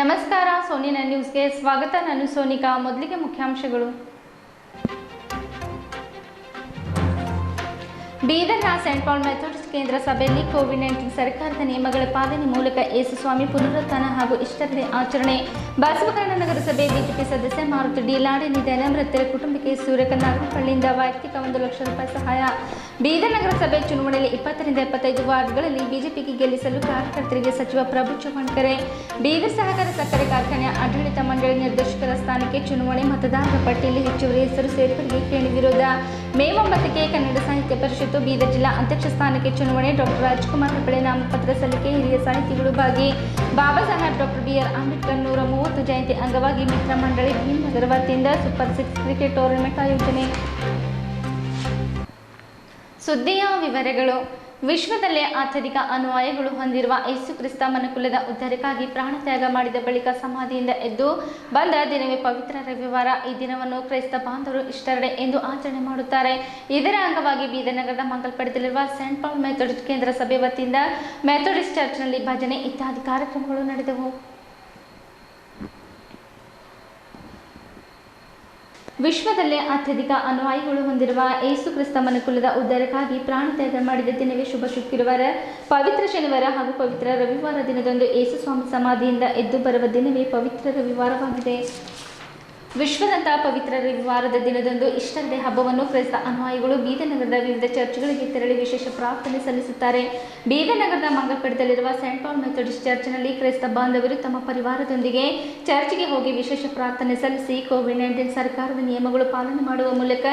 ನಮಸ್ಕಾರ, ಸೋನಿನ ನ್ಯೂಸ್ಗೆ ಸ್ವಾಗತ. ನಾನು ಸೋನಿಕಾ. ಮೊದಲಿಗೆ ಮುಖ್ಯಾಂಶಗಳು. ಬೀದರ್ನ ಸೆಂಟ್ ಪಾಲ್ ಮೆಥೋಡಿಸ್ಟ್ ಕೇಂದ್ರ ಸಭೆಯಲ್ಲಿ ಕೋವಿಡ್-19 ಸರ್ಕಾರದ ನಿಯಮಗಳ ಪಾಲನೆ ಮೂಲಕ ಯೇಸುಸ್ವಾಮಿ ಪುನರುತ್ಥಾನ ಹಾಗೂ ಇಷ್ಟರದೇ ಆಚರಣೆ. ಬಸವಕಲ್ಯಾಣ ನಗರಸಭೆ ಬಿಜೆಪಿ ಸದಸ್ಯ ಮಾರುತಿ ಡಿ ಲಾಡೆ ನಿಧನ. ಮೃತರ ಕುಟುಂಬಕ್ಕೆ ಸೂರ್ಯಕಲ್ ನಾಗರಹಳ್ಳಿಯಿಂದ ವೈಯಕ್ತಿಕ 1 ಲಕ್ಷ ರೂಪಾಯಿ ಸಹಾಯ. ಬೀದರ್ ನಗರಸಭೆ ಚುನಾವಣೆಯಲ್ಲಿ 20 ರಿಂದ 25 ವಾರ್ಡ್ಗಳಲ್ಲಿ ಬಿಜೆಪಿಗೆ ಗೆಲ್ಲಿಸಲು ಕಾರ್ಯಕರ್ತರಿಗೆ ಸಚಿವ ಪ್ರಭು ಚವ್ಹಾಣ್ ಕರೆ. ಬೀದರ್ ಸಹಕಾರ ಸಕ್ಕರೆ ಕಾರ್ಖಾನೆಯ ಆಡಳಿತ ಮಂಡಳಿ ನಿರ್ದೇಶಕರ ಸ್ಥಾನಕ್ಕೆ ಚುನಾವಣೆ. ಮತದಾರರ ಪಟ್ಟಿಯಲ್ಲಿ ಹೆಚ್ಚುವರಿ ಹೆಸರು ಸೇರ್ಪಡೆಗೆ ಕೇಳಿ ವಿರೋಧ. ಮೇ 9ಕ್ಕೆ ಕನ್ನಡ ಸಾಹಿತ್ಯ ಪರಿಷತ್ತು ಬೀದರ್ ಜಿಲ್ಲಾ ಅಧ್ಯಕ್ಷ ಸ್ಥಾನಕ್ಕೆ ಚುನಾವಣೆ. ಡಾಕ್ಟರ್ ರಾಜ್ಕುಮಾರ್ ಹೆಬ್ಬಳೆ ನಾಮಪತ್ರ ಸಲ್ಲಿಕೆ. ಹಿರಿಯ ಸಾಹಿತಿಗಳು ಭಾಗಿ. Baba Saheb doctor B R. ಅಂಬೇಡ್ಕರ್ 130 ಜಯಂತಿ ಅಂಗವಾಗಿ ಮಿತ್ರ ಮಂಡಳಿ ಭೀಮನಗರ ವತಿಯಿಂದ ಸೂಪರ್ 6 ಕ್ರಿಕೆಟ್ ಟೂರ್ನಮೆಂಟ್ ಆಯೋಜನೆ. ಸುದ್ದಿಯ ವಿವರಗಳು. ವಿಶ್ವದಲ್ಲೇ ಅತ್ಯಧಿಕ ಅನುಯಾಯಿಗಳು ಹೊಂದಿರುವ ಯೇಸು ಕ್ರಿಸ್ತ ಮನುಕುಲದ ಉದ್ಧಾರಕ್ಕಾಗಿ ಪ್ರಾಣತ್ಯಾಗ ಮಾಡಿದ ಬಳಿಕ ಸಮಾಧಿಯಿಂದ ಎದ್ದು ಬಂದ ದಿನವೇ ಪವಿತ್ರ ರವಿವಾರ. ಈ ದಿನವನ್ನು ಕ್ರೈಸ್ತ ಬಾಂಧವರು ಈಸ್ಟರ್ ಡೇ ಎಂದು ಆಚರಣೆ ಮಾಡುತ್ತಾರೆ. ಇದರ ಅಂಗವಾಗಿ ಬೀದರ್ ನಗರದ ಮಂಗಲ್ಪೇಟೆಯಲ್ಲಿರುವ ಸೆಂಟ್ ಪಾಲ್ ಮೆಥೋಡಿಸ್ಟ್ ಕೇಂದ್ರ ಸಭೆ ವತಿಯಿಂದ ಮೆಥೋಡಿಸ್ಟ್ ಚರ್ಚ್ನಲ್ಲಿ ಭಜನೆ ಇತ್ಯಾದಿ ಕಾರ್ಯಕ್ರಮಗಳು ನಡೆದವು. ವಿಶ್ವದಲ್ಲೇ ಅತ್ಯಧಿಕ ಅನುಯಾಯಿಗಳು ಹೊಂದಿರುವ ಯೇಸು ಕ್ರಿಸ್ತ ಮನುಕುಲದ ಉದ್ಧಾರಕ್ಕಾಗಿ ಪ್ರಾಣತ್ಯಾಗ ಮಾಡಿದ ದಿನವೇ ಶುಭ ಶುಕ್ರವಾರ, ಪವಿತ್ರ ಶನಿವಾರ ಹಾಗೂ ಪವಿತ್ರ ರವಿವಾರ ದಿನದಂದು ಯೇಸು ಸ್ವಾಮಿ ಸಮಾಧಿಯಿಂದ ಎದ್ದು ಬರುವ ದಿನವೇ ಪವಿತ್ರ ರವಿವಾರವಾಗಿದೆ. ವಿಶ್ವದಂತ ಪವಿತ್ರ ರವಿವಾರದ ದಿನದಂದು ಈಸ್ಟರ್ ಡೇ ಹಬ್ಬವನ್ನು ಕ್ರೈಸ್ತ ಅನುಯಾಯಿಗಳು ಬೀದರ್ ನಗರದ ವಿವಿಧ ಚರ್ಚ್ಗಳಿಗೆ ತೆರಳಿ ವಿಶೇಷ ಪ್ರಾರ್ಥನೆ ಸಲ್ಲಿಸುತ್ತಾರೆ. ಬೀದರ್ ನಗರದ ಮಂಗಲ್ಪೇಟೆಯಲ್ಲಿರುವ ಸೆಂಟ್ ಪಾಲ್ ಮೆಥೋಡಿಸ್ಟ್ ಚರ್ಚ್ನಲ್ಲಿ ಕ್ರೈಸ್ತ ಬಾಂಧವರು ತಮ್ಮ ಪರಿವಾರದೊಂದಿಗೆ ಚರ್ಚ್ಗೆ ಹೋಗಿ ವಿಶೇಷ ಪ್ರಾರ್ಥನೆ ಸಲ್ಲಿಸಿ ಕೋವಿಡ್-19 ಸರ್ಕಾರದ ನಿಯಮಗಳು ಪಾಲನೆ ಮಾಡುವ ಮೂಲಕ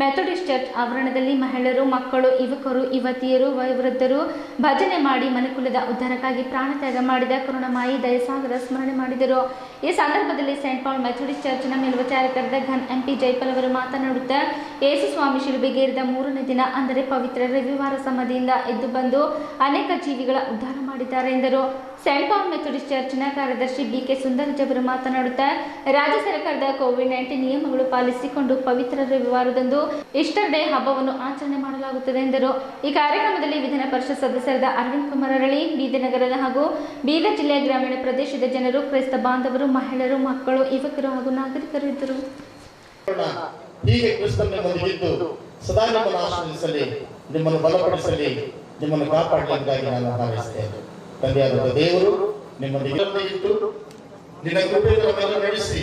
ಮೆಥೋಡಿಸ್ಟ್ ಚರ್ಚ್ ಆವರಣದಲ್ಲಿ ಮಹಿಳೆಯರು, ಮಕ್ಕಳು, ಯುವಕರು, ಯುವತಿಯರು, ವಯೋವೃದ್ಧರು ಭಜನೆ ಮಾಡಿ ಮನುಕುಲದ ಉದ್ಧಾರಕ್ಕಾಗಿ ಪ್ರಾಣತ್ಯಾಗ ಮಾಡಿದ ಕರುಣಾಮಯಿ ದಯಸಾಗರ ಸ್ಮರಣೆ ಮಾಡಿದರು. ಈ ಸಂದರ್ಭದಲ್ಲಿ ಸೆಂಟ್ ಪಾಲ್ ಮೆಥೋಡಿಸ್ಟ್ ಚರ್ಚ್ನ ಮೇಲ್ವಿಚಾರಕರಾದ ಘನ್ ಎಂ.ಪಿ. ಜೈಪಾಲ್ ಅವರು ಮಾತನಾಡುತ್ತಾ, ಯೇಸು ಸ್ವಾಮಿ ಶಿಲುಬೆಗೇರಿದ 3ನೇ ದಿನ ಅಂದರೆ ಪವಿತ್ರ ರವಿವಾರ ಸಮಾಧಿಯಿಂದ ಎದ್ದು ಬಂದು ಅನೇಕ ಜೀವಿಗಳ ಉದ್ಧಾರ ಮಾಡಿದ್ದಾರೆ ಎಂದರು. ಸೆಂಟ್ ಪಾಲ್ ಮೆಥೋಡಿಸ್ಟ್ ಚರ್ಚ್ನ ಕಾರ್ಯದರ್ಶಿ ಬಿ.ಕೆ. ಸುಂದರಜ್ ಅವರು ಮಾತನಾಡುತ್ತಾ, ರಾಜ್ಯ ಸರ್ಕಾರದ ಕೋವಿಡ್-19 ನಿಯಮಗಳು ಪಾಲಿಸಿಕೊಂಡು ಪವಿತ್ರ ರವಿವಾರದಂದು ಈಸ್ಟರ್ ಡೇ ಹಬ್ಬವನ್ನು ಆಚರಣೆ ಮಾಡಲಾಗುತ್ತದೆ ಎಂದರು. ಈ ಕಾರ್ಯಕ್ರಮದಲ್ಲಿ ವಿಧಾನ ಪರಿಷತ್ ಸದಸ್ಯರಾದ ಅರವಿಂದ್ ಕುಮಾರ್ ಅರಳಿ, ಬೀದರ್ ನಗರದ ಹಾಗೂ ಬೀದರ್ ಜಿಲ್ಲೆಯ ಗ್ರಾಮೀಣ ಪ್ರದೇಶದ ಜನರು, ಕ್ರೈಸ್ತ ಬಾಂಧವರು, ಮಹಿಳೆಯರು, ಮಕ್ಕಳು, ಯುವಕರು ಹಾಗೂ ನಾಗರಿಕರು ಇದ್ದರು. ಹೀಗೆ ಕ್ರಿಸ್ತನ ನಮ್ಮೊಂದಿಗಿದ್ದು ಸದಾ ನಿಮ್ಮನ್ನು ಆಶೀರ್ವದಿಸಲಿ, ನಿಮ್ಮನ್ನು ಬಲಪಡಿಸಲಿ, ನಿಮ್ಮನ್ನು ಕಾಪಾಡಲಿಕ್ಕಾಗಿ ನಾನು ಹಾರೈಸುತ್ತೇನೆ. ತಂದೆಯಾದ ದೇವರು ನಿಮ್ಮೊಂದಿಗೆ ಇದ್ದು ನಿನ್ನ ಕೃಪೆಯಿಂದ ನಮ್ಮನ್ನು ನಡೆಸಿ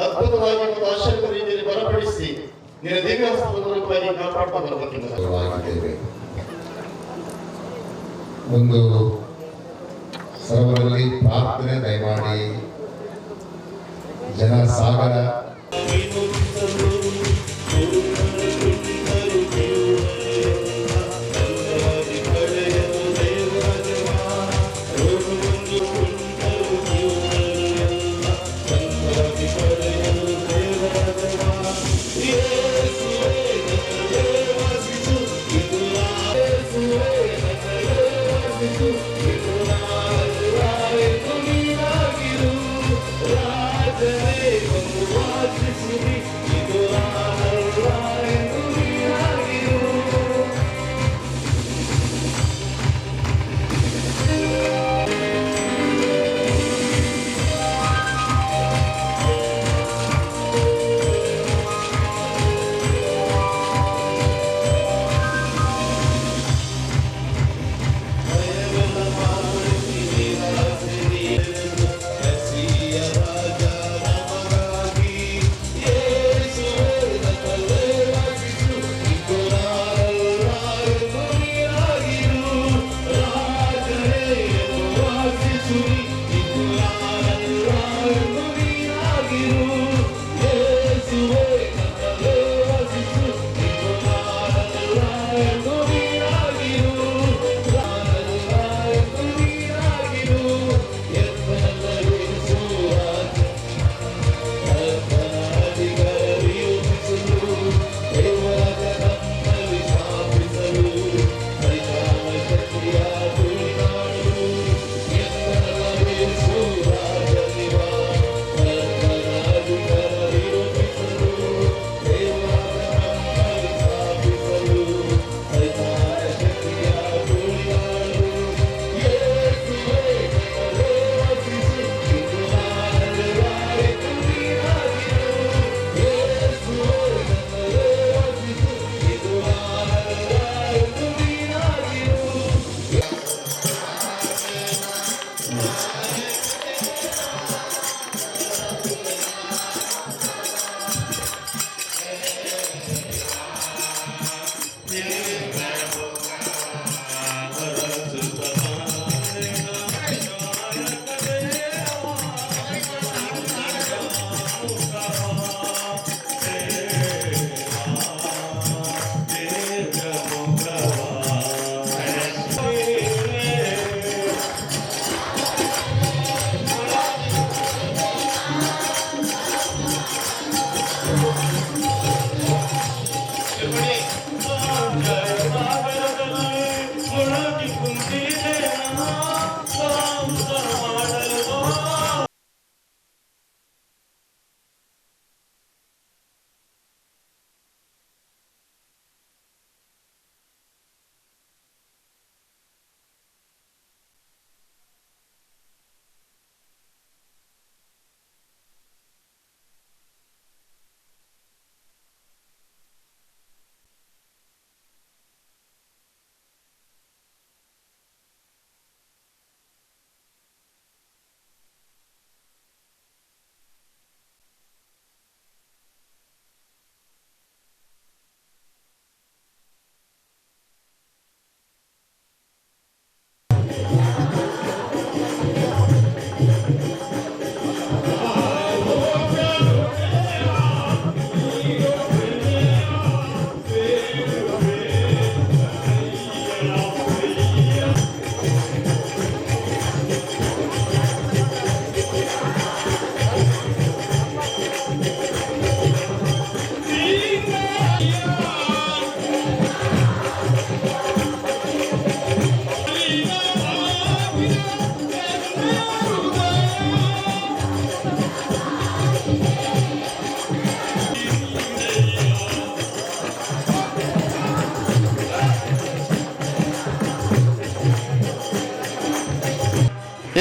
ಅದ್ಭುತವಾಗಿ ಮತ್ತು ಆಶ್ಚರ್ಯಕರ ರೀತಿಯಲ್ಲಿ ಬಲಪಡಿಸಿ ನಿನ್ನ ದಿವ್ಯ ಹಸ್ತವಾಗಿ ಕಾಪಾಡ್ತಾ ಬರಬೇಕೆಂದು ಒಂದು ಸರ್ವರಲ್ಲಿ ಪ್ರಾರ್ಥನೆ ದಯಮಾಡಿ. ಜನ ಸಾಗರ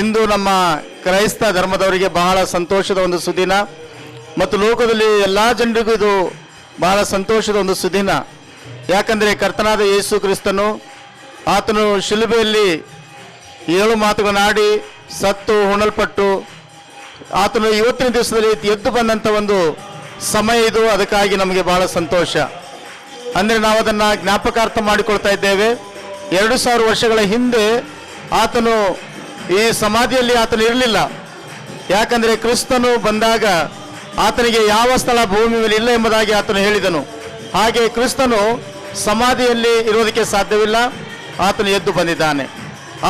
ಇಂದು ನಮ್ಮ ಕ್ರೈಸ್ತ ಧರ್ಮದವರಿಗೆ ಬಹಳ ಸಂತೋಷದ ಒಂದು ಸುದಿನ ಮತ್ತು ಲೋಕದಲ್ಲಿ ಎಲ್ಲ ಜನರಿಗೂ ಇದು ಬಹಳ ಸಂತೋಷದ ಒಂದು ಸುದಿನ. ಯಾಕಂದರೆ ಕರ್ತನಾದ ಯೇಸು ಕ್ರಿಸ್ತನು ಆತನು ಶಿಲುಬೆಯಲ್ಲಿ 7 ಮಾತುಗಳನ್ನಾಡಿ ಸತ್ತು ಹುಣಲ್ಪಟ್ಟು ಆತನು ಇವತ್ತಿನ ದಿವಸದಲ್ಲಿ ಎದ್ದು ಬಂದಂಥ ಒಂದು ಸಮಯ ಇದು. ಅದಕ್ಕಾಗಿ ನಮಗೆ ಬಹಳ ಸಂತೋಷ. ಅಂದರೆ ನಾವು ಅದನ್ನು ಜ್ಞಾಪಕಾರ್ಥ ಮಾಡಿಕೊಳ್ತಾ ಇದ್ದೇವೆ. 2000 ವರ್ಷಗಳ ಹಿಂದೆ ಆತನು ಈ ಸಮಾಧಿಯಲ್ಲಿ ಆತನು ಇರಲಿಲ್ಲ. ಯಾಕಂದರೆ ಕ್ರಿಸ್ತನು ಬಂದಾಗ ಆತನಿಗೆ ಯಾವ ಸ್ಥಳ ಭೂಮಿ ಮೇಲೆ ಇಲ್ಲ ಎಂಬುದಾಗಿ ಆತನು ಹೇಳಿದನು. ಹಾಗೆ ಕ್ರಿಸ್ತನು ಸಮಾಧಿಯಲ್ಲಿ ಇರೋದಕ್ಕೆ ಸಾಧ್ಯವಿಲ್ಲ. ಆತನು ಎದ್ದು ಬಂದಿದ್ದಾನೆ.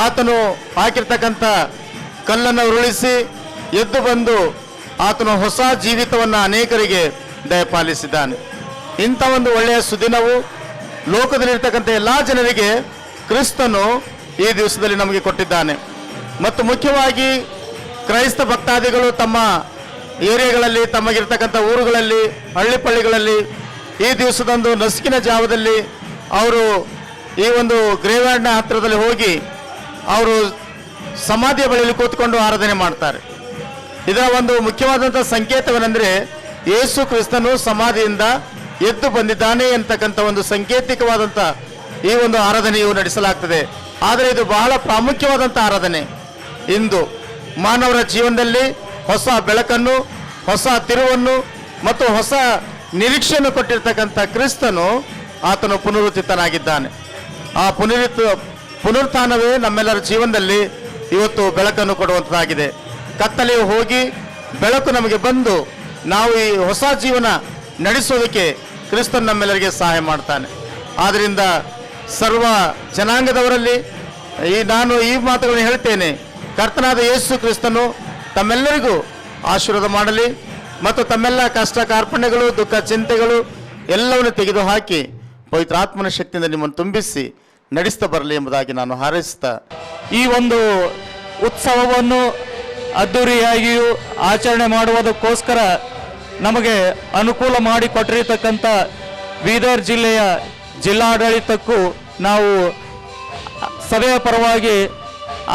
ಆತನು ಹಾಕಿರ್ತಕ್ಕಂಥ ಕಲ್ಲನ್ನು ಉರುಳಿಸಿ ಎದ್ದು ಬಂದು ಆತನು ಹೊಸ ಜೀವಿತವನ್ನು ಅನೇಕರಿಗೆ ದಯಪಾಲಿಸಿದ್ದಾನೆ. ಇಂಥ ಒಂದು ಒಳ್ಳೆಯ ಸುದಿನವು ಲೋಕದಲ್ಲಿರ್ತಕ್ಕಂಥ ಎಲ್ಲ ಜನರಿಗೆ ಕ್ರಿಸ್ತನು ಈ ದಿವಸದಲ್ಲಿ ನಮಗೆ ಕೊಟ್ಟಿದ್ದಾನೆ. ಮತ್ತು ಮುಖ್ಯವಾಗಿ ಕ್ರೈಸ್ತ ಭಕ್ತಾದಿಗಳು ತಮ್ಮ ಏರಿಯಾಗಳಲ್ಲಿ, ತಮಗಿರ್ತಕ್ಕಂಥ ಊರುಗಳಲ್ಲಿ, ಹಳ್ಳಿಪಳ್ಳಿಗಳಲ್ಲಿ ಈ ದಿವಸದಂದು ನಸುಕಿನ ಜಾವದಲ್ಲಿ ಅವರು ಈ ಒಂದು ಗ್ರೇವ್ಯಾರ್ಡ್ನ ಹತ್ತಿರದಲ್ಲಿ ಹೋಗಿ ಅವರು ಸಮಾಧಿಯ ಬಳಿಯಲ್ಲಿ ಕೂತ್ಕೊಂಡು ಆರಾಧನೆ ಮಾಡ್ತಾರೆ. ಇದರ ಒಂದು ಮುಖ್ಯವಾದಂಥ ಸಂಕೇತವೇನೆಂದರೆ ಯೇಸು ಕ್ರಿಸ್ತನು ಸಮಾಧಿಯಿಂದ ಎದ್ದು ಬಂದಿದ್ದಾನೆ ಅಂತಕ್ಕಂಥ ಒಂದು ಸಾಂಕೇತಿಕವಾದಂಥ ಈ ಒಂದು ಆರಾಧನೆಯು ನಡೆಸಲಾಗ್ತದೆ. ಆದರೆ ಇದು ಬಹಳ ಪ್ರಾಮುಖ್ಯವಾದಂಥ ಆರಾಧನೆ. ಇಂದು ಮಾನವರ ಜೀವನದಲ್ಲಿ ಹೊಸ ಬೆಳಕನ್ನು, ಹೊಸ ತಿರುವನ್ನು ಮತ್ತು ಹೊಸ ನಿರೀಕ್ಷೆಯನ್ನು ಕೊಟ್ಟಿರ್ತಕ್ಕಂಥ ಕ್ರಿಸ್ತನು ಆತನು ಪುನರುತ್ಥಿತನಾಗಿದ್ದಾನೆ. ಆ ಪುನರುತ್ಥಾನವೇ ನಮ್ಮೆಲ್ಲರ ಜೀವನದಲ್ಲಿ ಇವತ್ತು ಬೆಳಕನ್ನು ಕೊಡುವಂಥದ್ದಾಗಿದೆ. ಕತ್ತಲೆಯು ಹೋಗಿ ಬೆಳಕು ನಮಗೆ ಬಂದು ನಾವು ಈ ಹೊಸ ಜೀವನ ನಡೆಸೋದಕ್ಕೆ ಕ್ರಿಸ್ತನು ನಮ್ಮೆಲ್ಲರಿಗೆ ಸಹಾಯ ಮಾಡ್ತಾನೆ. ಆದ್ದರಿಂದ ಸರ್ವ ಜನಾಂಗದವರಲ್ಲಿ ನಾನು ಈ ಮಾತುಗಳನ್ನು ಹೇಳ್ತೇನೆ. ಕರ್ತನಾದ ಯೇಸು ಕ್ರಿಸ್ತನು ತಮ್ಮೆಲ್ಲರಿಗೂ ಆಶೀರ್ವಾದ ಮಾಡಲಿ ಮತ್ತು ತಮ್ಮೆಲ್ಲ ಕಷ್ಟ ಕಾರ್ಪಣ್ಯಗಳು, ದುಃಖ ಚಿಂತೆಗಳು ಎಲ್ಲವನ್ನು ತೆಗೆದುಹಾಕಿ ಪವಿತ್ರಾತ್ಮನ ಶಕ್ತಿಯಿಂದ ನಿಮ್ಮನ್ನು ತುಂಬಿಸಿ ನಡೆಸ್ತಾ ಬರಲಿ ಎಂಬುದಾಗಿ ನಾನು ಹಾರೈಸ್ತಾ ಈ ಒಂದು ಉತ್ಸವವನ್ನು ಅದ್ದೂರಿಯಾಗಿಯೂ ಆಚರಣೆ ಮಾಡುವುದಕ್ಕೋಸ್ಕರ ನಮಗೆ ಅನುಕೂಲ ಮಾಡಿಕೊಟ್ಟಿರತಕ್ಕಂಥ ಬೀದರ್ ಜಿಲ್ಲೆಯ ಜಿಲ್ಲಾಡಳಿತಕ್ಕೂ ನಾವು ಸಭೆಯ ಪರವಾಗಿ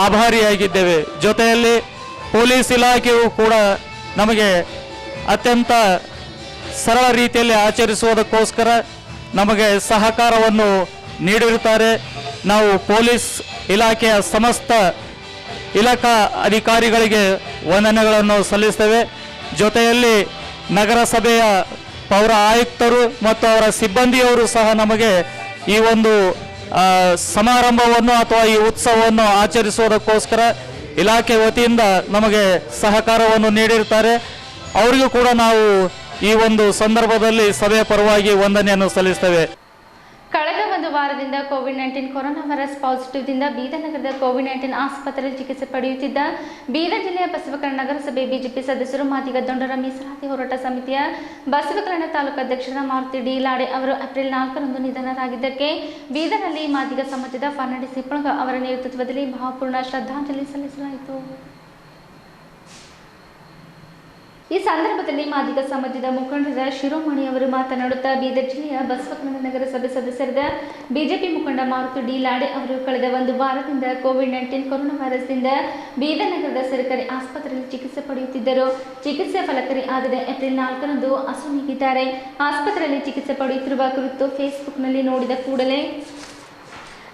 ಆಭಾರಿಯಾಗಿದ್ದೇವೆ. ಜೊತೆಯಲ್ಲಿ ಪೊಲೀಸ್ ಇಲಾಖೆಯು ಕೂಡ ನಮಗೆ ಅತ್ಯಂತ ಸರಳ ರೀತಿಯಲ್ಲಿ ಆಚರಿಸುವುದಕ್ಕೋಸ್ಕರ ನಮಗೆ ಸಹಕಾರವನ್ನು ನೀಡಿರುತ್ತಾರೆ. ನಾವು ಪೊಲೀಸ್ ಇಲಾಖೆಯ ಸಮಸ್ತ ಇಲಾಖಾ ಅಧಿಕಾರಿಗಳಿಗೆ ವಂದನೆಗಳನ್ನು ಸಲ್ಲಿಸ್ತೇವೆ. ಜೊತೆಯಲ್ಲಿ ನಗರಸಭೆಯ ಪೌರ ಆಯುಕ್ತರು ಮತ್ತು ಅವರ ಸಿಬ್ಬಂದಿಯವರು ಸಹ ನಮಗೆ ಈ ಒಂದು ಸಮಾರಂಭವನ್ನು ಅಥವಾ ಈ ಉತ್ಸವವನ್ನು ಆಚರಿಸುವುದಕ್ಕೋಸ್ಕರ ಇಲಾಖೆ ವತಿಯಿಂದ ನಮಗೆ ಸಹಕಾರವನ್ನು ನೀಡಿರುತ್ತಾರೆ. ಅವರಿಗೂ ಕೂಡ ನಾವು ಈ ಒಂದು ಸಂದರ್ಭದಲ್ಲಿ ಸಭೆಯ ಪರವಾಗಿ ವಂದನೆಯನ್ನು ಸಲ್ಲಿಸ್ತೇವೆ. ಕಳೆದ ಒಂದು ವಾರದಿಂದ ಕೋವಿಡ್-19 ಕೊರೋನಾ ವೈರಸ್ ಪಾಸಿಟಿವ್ದಿಂದ ಬೀದರ್ ನಗರದ ಕೋವಿಡ್-19 ಆಸ್ಪತ್ರೆಯಲ್ಲಿ ಚಿಕಿತ್ಸೆ ಪಡೆಯುತ್ತಿದ್ದ ಬೀದರ್ ಜಿಲ್ಲೆಯ ಬಸವಕಲ್ಯಾಣ ನಗರಸಭೆ ಬಿಜೆಪಿ ಸದಸ್ಯರು ಮಾದಿಗ ದಂಡೋರ ಮೀಸಲಾತಿ ಹೋರಾಟ ಸಮಿತಿಯ ಬಸವಕಲ್ಯಾಣ ತಾಲೂಕು ಅಧ್ಯಕ್ಷರ ಮಾರುತಿ ಡಿ ಲಾಡೆ ಅವರು ಏಪ್ರಿಲ್ 4ರಂದು ನಿಧನರಾಗಿದ್ದಕ್ಕೆ ಬೀದರ್ನಲ್ಲಿ ಮಾದಿಗ ಸಮಾಜದ ಫರ್ನಾಂಡಿಸ್ ಹಿಪ್ಪಳಗ ಅವರ ನೇತೃತ್ವದಲ್ಲಿ ಭಾವಪೂರ್ಣ ಶ್ರದ್ಧಾಂಜಲಿ ಸಲ್ಲಿಸಲಾಯಿತು. ಈ ಸಂದರ್ಭದಲ್ಲಿ ಮಾದಿಗ ಸಮಾಜದ ಮುಖಂಡರಾದ ಶಿರೋಮಣಿ ಅವರು ಮಾತನಾಡುತ್ತಾ ಬೀದರ್ ಜಿಲ್ಲೆಯ ಬಸವಕಲ್ಯಾಣ ನಗರಸಭೆ ಸದಸ್ಯರಾದ ಬಿಜೆಪಿ ಮುಖಂಡ ಮಾರುತಿ ಡಿ ಲಾಡೆ ಅವರು ಕಳೆದ ಒಂದು ವಾರದಿಂದ ಕೋವಿಡ್-19 ಕೊರೋನಾ ವೈರಸ್ನಿಂದ ಬೀದರ್ ನಗರದ ಸರ್ಕಾರಿ ಆಸ್ಪತ್ರೆಯಲ್ಲಿ ಚಿಕಿತ್ಸೆ ಪಡೆಯುತ್ತಿದ್ದರು. ಚಿಕಿತ್ಸೆ ಫಲಕಾರಿ ಆಗದೆ ಏಪ್ರಿಲ್ 4ರಂದು ಅಸುನೀಗಿದ್ದಾರೆ. ಆಸ್ಪತ್ರೆಯಲ್ಲಿ ಚಿಕಿತ್ಸೆ ಪಡೆಯುತ್ತಿರುವ ಕುರಿತು ಫೇಸ್ಬುಕ್ನಲ್ಲಿ ನೋಡಿದ ಕೂಡಲೇ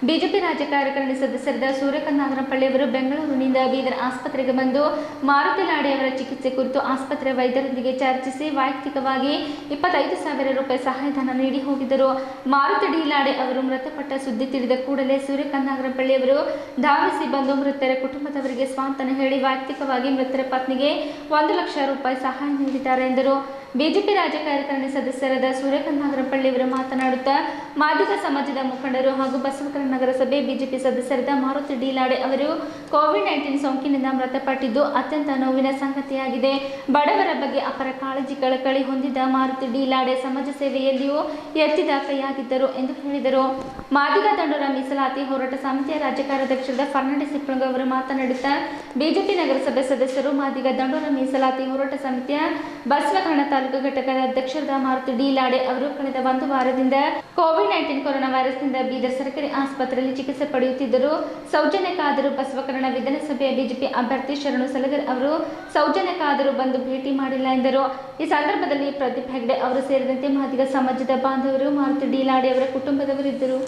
ಬಿಜೆಪಿ ರಾಜ್ಯ ಕಾರ್ಯಕಾರಿಣಿ ಸದಸ್ಯರಾದ ಸೂರ್ಯಕಾಂತ್ ನಾಗರಪಳ್ಳಿ ಅವರು ಬೆಂಗಳೂರಿನಿಂದ ಬೀದರ್ ಆಸ್ಪತ್ರೆಗೆ ಬಂದು ಮಾರುತಿ ಲಾಡೆ ಅವರ ಚಿಕಿತ್ಸೆ ಕುರಿತು ಆಸ್ಪತ್ರೆ ವೈದ್ಯರೊಂದಿಗೆ ಚರ್ಚಿಸಿ ವೈಯಕ್ತಿಕವಾಗಿ 25,000 ರೂಪಾಯಿ ಸಹಾಯಧನ ನೀಡಿ ಹೋಗಿದ್ದರು. ಮಾರುತಿ ಡಿ ಲಾಡೆ ಅವರು ಮೃತಪಟ್ಟ ಸುದ್ದಿ ತಿಳಿದ ಕೂಡಲೇ ಸೂರ್ಯಕಾಂತ್ ನಾಗರಪಳ್ಳಿ ಅವರು ಧಾವಿಸಿ ಬಂದು ಮೃತರ ಕುಟುಂಬದವರಿಗೆ ಸ್ವಾಂತನ ಹೇಳಿ ವೈಯಕ್ತಿಕವಾಗಿ ಮೃತರ ಪತ್ನಿಗೆ 1 ಲಕ್ಷ ರೂಪಾಯಿ ಸಹಾಯ ನೀಡಿದ್ದಾರೆ ಎಂದರು. ಬಿಜೆಪಿ ರಾಜ್ಯ ಕಾರ್ಯಕಾರಿಣಿ ಸದಸ್ಯರಾದ ಸೂರ್ಯಕಾಂತ್ ನಾಗರಪಳ್ಳಿ ಅವರು ಮಾತನಾಡುತ್ತಾ ಮಾದಿಗ ಸಮಾಜದ ಮುಖಂಡರು ಹಾಗೂ ಬಸವಕಲ್ಯಾಣ ನಗರಸಭೆ ಬಿಜೆಪಿ ಸದಸ್ಯರಾದ ಮಾರುತಿ ಡಿ ಲಾಡೆ ಅವರು ಕೋವಿಡ್-19 ಸೋಂಕಿನಿಂದ ಮೃತಪಟ್ಟಿದ್ದು ಅತ್ಯಂತ ನೋವಿನ ಸಂಗತಿಯಾಗಿದೆ. ಬಡವರ ಬಗ್ಗೆ ಅಪರ ಕಾಳಜಿ ಕಳಕಳಿ ಹೊಂದಿದ್ದ ಮಾರುತಿ ಡಿ ಲಾಡೆ ಸಮಾಜ ಸೇವೆಯಲ್ಲಿಯೂ ಎತ್ತಿದ ಕೈಯಾಗಿದ್ದರು ಎಂದು ಹೇಳಿದರು. ಮಾದಿಗ ದಂಡೋರ ಮೀಸಲಾತಿ ಹೋರಾಟ ಸಮಿತಿಯ ರಾಜ್ಯ ಕಾರ್ಯಾಧ್ಯಕ್ಷರಾದ ಫರ್ನಾಂಡಿಸ್ ಹಿಪ್ಪಳಗ ಅವರು ಮಾತನಾಡುತ್ತಾ ಬಿಜೆಪಿ ನಗರಸಭೆ ಸದಸ್ಯರು ಮಾದಿಗ ದಂಡೋರ ಮೀಸಲಾತಿ ಹೋರಾಟ ಸಮಿತಿಯ ಬಸವಕಲ್ಯಾಣ ತಾಲೂಕು ಘಟಕದ ಅಧ್ಯಕ್ಷರಾದ ಮಾರುತಿ ಡಿ ಲಾಡೆ ಅವರು ಕಳೆದ ಒಂದು ವಾರದಿಂದ ಕೋವಿಡ್-19 ಕೊರೋನಾ ವೈರಸ್ನಿಂದ ಬೀದರ್ ಸರ್ಕಾರಿ ಆಸ್ಪತ್ರೆಯಲ್ಲಿ ಚಿಕಿತ್ಸೆ ಪಡೆಯುತ್ತಿದ್ದರು. ಸೌಜನ್ಯಕ್ಕಾದರೂ ಬಸವಕಲ್ಯಾಣ ವಿಧಾನಸಭೆಯ ಬಿಜೆಪಿ ಅಭ್ಯರ್ಥಿ ಶರಣು ಸಲಗರ್ ಅವರು ಸೌಜನ್ಯಕ್ಕಾದರೂ ಬಂದು ಭೇಟಿ ಮಾಡಿಲ್ಲ ಎಂದರು. ಈ ಸಂದರ್ಭದಲ್ಲಿ ಪ್ರದೀಪ್ ಹೆಗ್ಡೆ ಅವರು ಸೇರಿದಂತೆ ಮಾದಿಗ ಸಮಾಜದ ಬಾಂಧವರು, ಮಾರುತಿ ಡಿ ಲಾಡೆ ಅವರ ಕುಟುಂಬದವರಿದ್ದರು.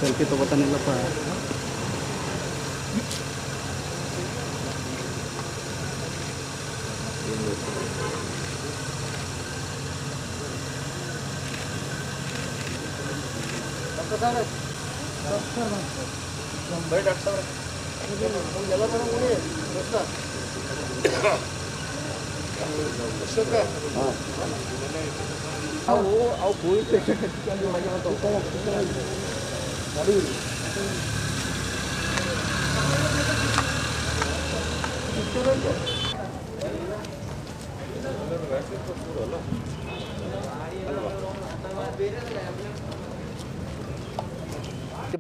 ಸೆಲ್ಫಿ ತಗೋತಾನಿಲ್ಲಪ್ಪ. ಅವು ಕೋವಿಡ್ ಪೇಷಂಟ್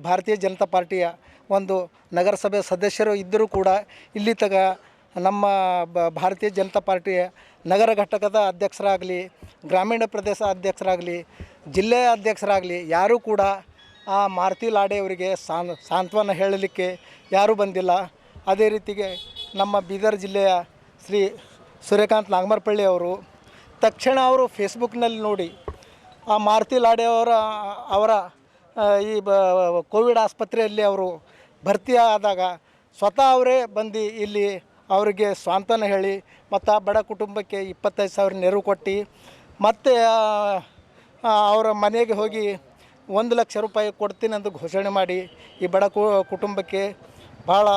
ಭಾರತೀಯ ಜನತಾ ಪಾರ್ಟಿಯ ಒಂದು ನಗರಸಭೆ ಸದಸ್ಯರು ಇದ್ದರೂ ಕೂಡ ಇಲ್ಲಿ ತಗ ನಮ್ಮ ಭಾರತೀಯ ಜನತಾ ಪಾರ್ಟಿಯ ನಗರ ಘಟಕದ ಅಧ್ಯಕ್ಷರಾಗಲಿ, ಗ್ರಾಮೀಣ ಪ್ರದೇಶ ಅಧ್ಯಕ್ಷರಾಗಲಿ, ಜಿಲ್ಲೆಯ ಅಧ್ಯಕ್ಷರಾಗಲಿ ಯಾರೂ ಕೂಡ ಆ ಮಾರುತಿ ಲಾಡೆ ಅವರಿಗೆ ಸಾಂತ್ವನ ಹೇಳಲಿಕ್ಕೆ ಯಾರೂ ಬಂದಿಲ್ಲ. ಅದೇ ರೀತಿಗೆ ನಮ್ಮ ಬೀದರ್ ಜಿಲ್ಲೆಯ ಶ್ರೀ ಸೂರ್ಯಕಾಂತ್ ನಾಗಮರಪಳ್ಳಿ ಅವರು ತಕ್ಷಣ ಅವರು ಫೇಸ್ಬುಕ್ನಲ್ಲಿ ನೋಡಿ ಆ ಮಾರುತಿ ಲಾಡೆ ಅವರ ಈ ಕೋವಿಡ್ ಆಸ್ಪತ್ರೆಯಲ್ಲಿ ಅವರು ಭರ್ತಿ ಆದಾಗ ಸ್ವತಃ ಅವರೇ ಬಂದು ಇಲ್ಲಿ ಅವರಿಗೆ ಸಾಂತ್ವನ ಹೇಳಿ ಮತ್ತು ಆ ಬಡ ಕುಟುಂಬಕ್ಕೆ 25,000 ನೆರವು ಕೊಟ್ಟು ಮತ್ತು ಅವರ ಮನೆಗೆ ಹೋಗಿ 1 ಲಕ್ಷ ರೂಪಾಯಿ ಕೊಡ್ತೀನಿ ಅಂತ ಘೋಷಣೆ ಮಾಡಿ ಈ ಬಡ ಕುಟುಂಬಕ್ಕೆ ಭಾಳ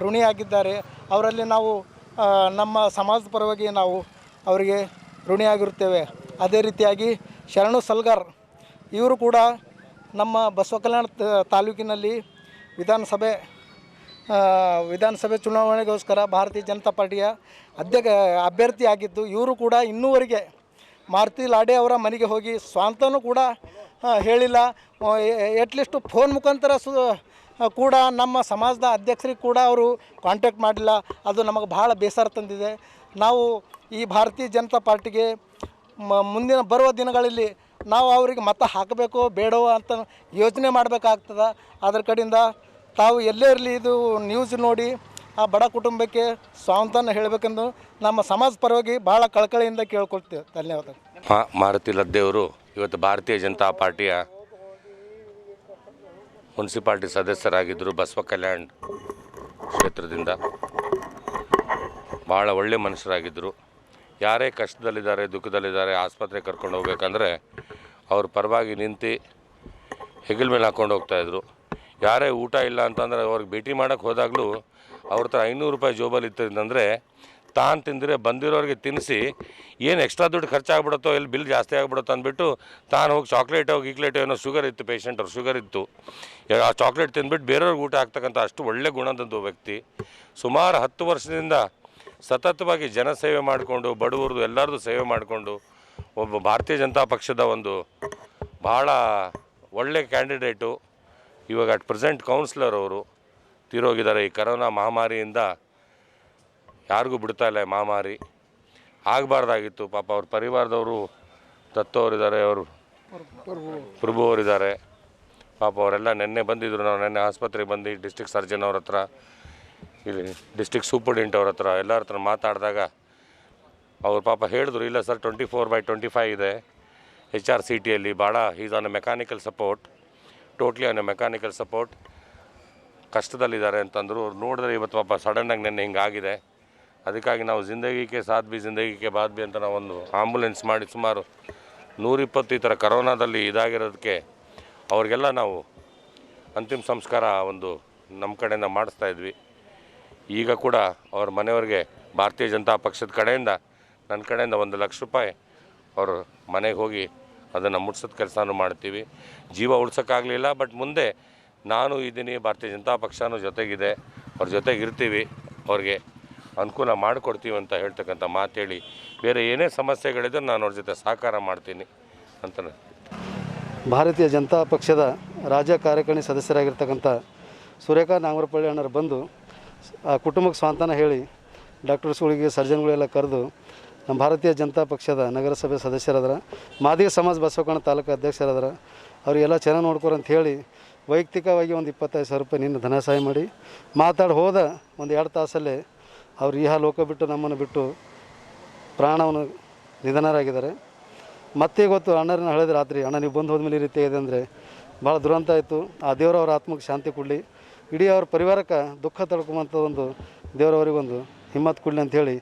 ಋಣಿಯಾಗಿದ್ದಾರೆ. ಅವರಲ್ಲಿ ನಾವು ನಮ್ಮ ಸಮಾಜದ ಪರವಾಗಿ ನಾವು ಅವರಿಗೆ ಋಣಿಯಾಗಿರುತ್ತೇವೆ. ಅದೇ ರೀತಿಯಾಗಿ ಶರಣು ಸಲ್ಗರ್ ಇವರು ಕೂಡ ನಮ್ಮ ಬಸವಕಲ್ಯಾಣ ತಾಲೂಕಿನಲ್ಲಿ ವಿಧಾನಸಭೆ ಚುನಾವಣೆಗೋಸ್ಕರ ಭಾರತೀಯ ಜನತಾ ಪಾರ್ಟಿಯ ಅಭ್ಯರ್ಥಿಯಾಗಿದ್ದು ಇವರು ಕೂಡ ಇನ್ನೂವರೆಗೆ ಮಾರುತಿ ಲಾಡೆ ಅವರ ಮನೆಗೆ ಹೋಗಿ ಸ್ವಂತನೂ ಕೂಡ ಹೇಳಿಲ್ಲ. ಎಟ್ಲೀಸ್ಟ್ ಫೋನ್ ಮುಖಾಂತರ ಕೂಡ ನಮ್ಮ ಸಮಾಜದ ಅಧ್ಯಕ್ಷರಿಗೆ ಕೂಡ ಅವರು ಕಾಂಟ್ಯಾಕ್ಟ್ ಮಾಡಿಲ್ಲ. ಅದು ನಮಗೆ ಭಾಳ ಬೇಸರ ತಂದಿದೆ. ನಾವು ಈ ಭಾರತೀಯ ಜನತಾ ಪಾರ್ಟಿಗೆ ಮುಂದಿನ ಬರುವ ದಿನಗಳಲ್ಲಿ ನಾವು ಅವರಿಗೆ ಮತ ಹಾಕಬೇಕೋ ಬೇಡವೋ ಅಂತ ಯೋಚನೆ ಮಾಡಬೇಕಾಗ್ತದೆ. ಅದರ ಕಡೆಯಿಂದ ತಾವು ಎಲ್ಲೇ ಇರಲಿ ಇದು ನ್ಯೂಸ್ ನೋಡಿ ಆ ಬಡ ಕುಟುಂಬಕ್ಕೆ ಸಾಂತ್ವನ ಹೇಳಬೇಕೆಂದು ನಮ್ಮ ಸಮಾಜ ಪರವಾಗಿ ಭಾಳ ಕಳಕಳಿಯಿಂದ ಕೇಳ್ಕೊಳ್ತೇವೆ. ಧನ್ಯವಾದ. ಮಾರುತಿ ಲದ್ದೆಯವರು ಇವತ್ತು ಭಾರತೀಯ ಜನತಾ ಪಾರ್ಟಿಯ ಮುನ್ಸಿಪಾಲ್ಟಿ ಸದಸ್ಯರಾಗಿದ್ದರು. ಬಸವ ಕಲ್ಯಾಣ್ ಕ್ಷೇತ್ರದಿಂದ ಭಾಳ ಒಳ್ಳೆ ಮನುಷ್ಯರಾಗಿದ್ದರು. ಯಾರೇ ಕಷ್ಟದಲ್ಲಿದ್ದಾರೆ, ದುಃಖದಲ್ಲಿದ್ದಾರೆ, ಆಸ್ಪತ್ರೆಗೆ ಕರ್ಕೊಂಡು ಹೋಗ್ಬೇಕಂದ್ರೆ ಅವ್ರ ಪರವಾಗಿ ನಿಂತು ಹೆಗಲ ಮೇಲೆ ಹಾಕ್ಕೊಂಡು ಹೋಗ್ತಾಯಿದ್ರು. ಯಾರೇ ಊಟ ಇಲ್ಲ ಅಂತಂದರೆ ಅವ್ರಿಗೆ ಭೇಟಿ ಮಾಡೋಕ್ಕೆ ಹೋದಾಗಲೂ ಅವ್ರ ಹತ್ರ 500 ರೂಪಾಯಿ ಜೋಬಲ್ಲಿ ಇರ್ತದಂದರೆ ತಾನು ತಿಂದರೆ ಬಂದಿರೋರಿಗೆ ತಿನ್ನಿಸಿ ಏನು ಎಕ್ಸ್ಟ್ರಾ ದುಡ್ಡು ಖರ್ಚಾಗ್ಬಿಡುತ್ತೋ, ಎಲ್ಲಿ ಬಿಲ್ ಜಾಸ್ತಿ ಆಗಿಬಿಡುತ್ತೋ ಅಂದ್ಬಿಟ್ಟು ತಾನು ಹೋಗಿ ಚಾಕ್ಲೇಟೋ ಏನೋ ಶುಗರ್ ಇತ್ತು, ಪೇಷಂಟವ್ರು ಶುಗರ್ ಇತ್ತು, ಆ ಚಾಕ್ಲೇಟ್ ತಿಂದ್ಬಿಟ್ಟು ಬೇರೆಯವ್ರಿಗೆ ಊಟ ಆಗ್ತಕ್ಕಂಥ ಅಷ್ಟು ಒಳ್ಳೆ ಗುಣದಂಥ ವ್ಯಕ್ತಿ. ಸುಮಾರು 10 ವರ್ಷದಿಂದ ಸತತವಾಗಿ ಜನಸೇವೆ ಮಾಡಿಕೊಂಡು ಬಡವರದು ಎಲ್ಲರದು ಸೇವೆ ಮಾಡಿಕೊಂಡು ಒಬ್ಬ ಭಾರತೀಯ ಜನತಾ ಪಕ್ಷದ ಒಂದು ಭಾಳ ಒಳ್ಳೆ ಕ್ಯಾಂಡಿಡೇಟು. ಇವಾಗ ಅಟ್ ಪ್ರೆಸೆಂಟ್ ಕೌನ್ಸಿಲರ್ ಅವರು ತೀರೋಗಿದ್ದಾರೆ. ಈ ಕರೋನಾ ಮಹಾಮಾರಿಯಿಂದ ಯಾರಿಗೂ ಬಿಡ್ತಾ ಇಲ್ಲ. ಮಹಾಮಾರಿ ಆಗಬಾರ್ದಾಗಿತ್ತು. ಪಾಪ ಅವ್ರ ಪರಿವಾರದವರು ದತ್ತು ಅವರಿದ್ದಾರೆ, ಅವರು ಪ್ರಭು ಅವರಿದ್ದಾರೆ. ಪಾಪ ಅವರೆಲ್ಲ ನೆನ್ನೆ ಬಂದಿದ್ದರು. ನಾವು ನೆನ್ನೆ ಆಸ್ಪತ್ರೆಗೆ ಬಂದು ಡಿಸ್ಟ್ರಿಕ್ಟ್ ಸರ್ಜನ್ ಅವ್ರ ಹತ್ರ, ಇಲ್ಲಿ ಡಿಸ್ಟ್ರಿಕ್ಟ್ ಸೂಪರ್ಡೆಂಟ್ ಅವ್ರ ಹತ್ರ ಎಲ್ಲರ ಹತ್ರ ಮಾತಾಡಿದಾಗ ಅವ್ರು ಪಾಪ ಹೇಳಿದ್ರು, ಇಲ್ಲ ಸರ್ 24/25 ಇದೆ HRCTಯಲ್ಲಿ. ಭಾಳ is on a mechanical support, totally on a mechanical support, ಕಷ್ಟದಲ್ಲಿದ್ದಾರೆ ಅಂತಂದರು. ಅವ್ರು ನೋಡಿದ್ರೆ ಇವತ್ತು ಪಾಪ ಸಡನ್ನಾಗಿ ನೆನ್ನೆ ಹಿಂಗಾಗಿದೆ. ಅದಕ್ಕಾಗಿ ನಾವು ಜಿಂದಗಿಗೆ ಸಾಥ್ ಬಿ ಜಿಂದಗಿಗೆ ಬಾತ್ ಬಿ ಅಂತ ನಾವು ಒಂದು ಆಂಬುಲೆನ್ಸ್ ಮಾಡಿ ಸುಮಾರು 120 ಈ ಥರ ಕರೋನಾದಲ್ಲಿ ಇದಾಗಿರೋದಕ್ಕೆ ಅವ್ರಿಗೆಲ್ಲ ನಾವು ಅಂತಿಮ ಸಂಸ್ಕಾರ ಒಂದು ನಮ್ಮ ಕಡೆಯಿಂದ ಮಾಡಿಸ್ತಾಯಿದ್ವಿ. ಈಗ ಕೂಡ ಅವ್ರ ಮನೆಯವ್ರಿಗೆ ಭಾರತೀಯ ಜನತಾ ಪಕ್ಷದ ಕಡೆಯಿಂದ ನನ್ನ ಕಡೆಯಿಂದ 1 ಲಕ್ಷ ರೂಪಾಯಿ ಅವರು ಮನೆಗೆ ಹೋಗಿ ಅದನ್ನು ಮುಟ್ಸೋದು ಕೆಲಸನೂ ಮಾಡ್ತೀವಿ. ಜೀವ ಉಳ್ಸೋಕ್ಕಾಗಲಿಲ್ಲ, ಬಟ್ ಮುಂದೆ ನಾನು ಇದ್ದೀನಿ, ಭಾರತೀಯ ಜನತಾ ಪಕ್ಷನೂ ಜೊತೆಗಿದೆ, ಅವ್ರ ಜೊತೆಗೆ ಇರ್ತೀವಿ, ಅವ್ರಿಗೆ ಅನುಕೂಲ ಮಾಡಿಕೊಡ್ತೀವಿ ಅಂತ ಹೇಳ್ತಕ್ಕಂಥ ಮಾತು ಹೇಳಿ, ಬೇರೆ ಏನೇ ಸಮಸ್ಯೆಗಳಿದ್ದರೂ ನಾನು ಅವ್ರ ಜೊತೆ ಸಹಕಾರ ಮಾಡ್ತೀನಿ ಅಂತ ಭಾರತೀಯ ಜನತಾ ಪಕ್ಷದ ರಾಜ್ಯ ಕಾರ್ಯಕಾರಿಣಿ ಸದಸ್ಯರಾಗಿರ್ತಕ್ಕಂಥ ಸೂರ್ಯಕಾಂತ್ ನಾಗಮರಪಳ್ಳಿ ಅಣ್ಣರು ಬಂದು ಆ ಕುಟುಂಬಕ್ಕೆ ಸ್ವಾಂತನ ಹೇಳಿ ಡಾಕ್ಟರ್ಸ್ಗಳಿಗೆ ಸರ್ಜನ್ಗಳೆಲ್ಲ ಕರೆದು ನಮ್ಮ ಭಾರತೀಯ ಜನತಾ ಪಕ್ಷದ ನಗರಸಭೆ ಸದಸ್ಯರಾದ್ರೆ ಮಾದಿಗ ಸಮಾಜ ಬಸವಕರಣ ತಾಲೂಕು ಅಧ್ಯಕ್ಷರಾದ್ರೆ ಅವರಿಗೆಲ್ಲ ಚೆನ್ನಾಗಿ ನೋಡ್ಕೊರು ಅಂತ ಹೇಳಿ ವೈಯಕ್ತಿಕವಾಗಿ ಒಂದು 25,000 ರೂಪಾಯಿ ನಿನ್ನ ಧನ ಸಹಾಯ ಮಾಡಿ ಮಾತಾಡಿ ಹೋದ ಒಂದು 2 ತಾಸಲ್ಲೇ ಅವ್ರು ಈ ಲೋಕ ಬಿಟ್ಟು ನಮ್ಮನ್ನು ಬಿಟ್ಟು ಪ್ರಾಣವನ್ನು ನಿಧನರಾಗಿದ್ದಾರೆ. ಮತ್ತೆ ಇವತ್ತು ಅಣ್ಣರನ್ನ ಹೇಳಿದ ರಾತ್ರಿ ಅಣ್ಣ ನೀವು ಬಂದು ಹೋದ್ಮೇಲೆ ಈ ರೀತಿ ಇದೆ ಅಂದರೆ ಭಾಳ ದುರಂತ ಆಯಿತು. ಆ ದೇವರವ್ರ ಆತ್ಮಕ್ಕೆ ಶಾಂತಿ ಕೊಡಲಿ, ಇಡೀ ಅವ್ರ ಪರಿವಾರಕ್ಕೆ ದುಃಖ ತಡ್ಕೊಂಬಂಥ ಒಂದು ದೇವರವರಿಗೊಂದು ಹಿಮ್ಮತ್ತು ಕೊಡಲಿ ಅಂಥೇಳಿ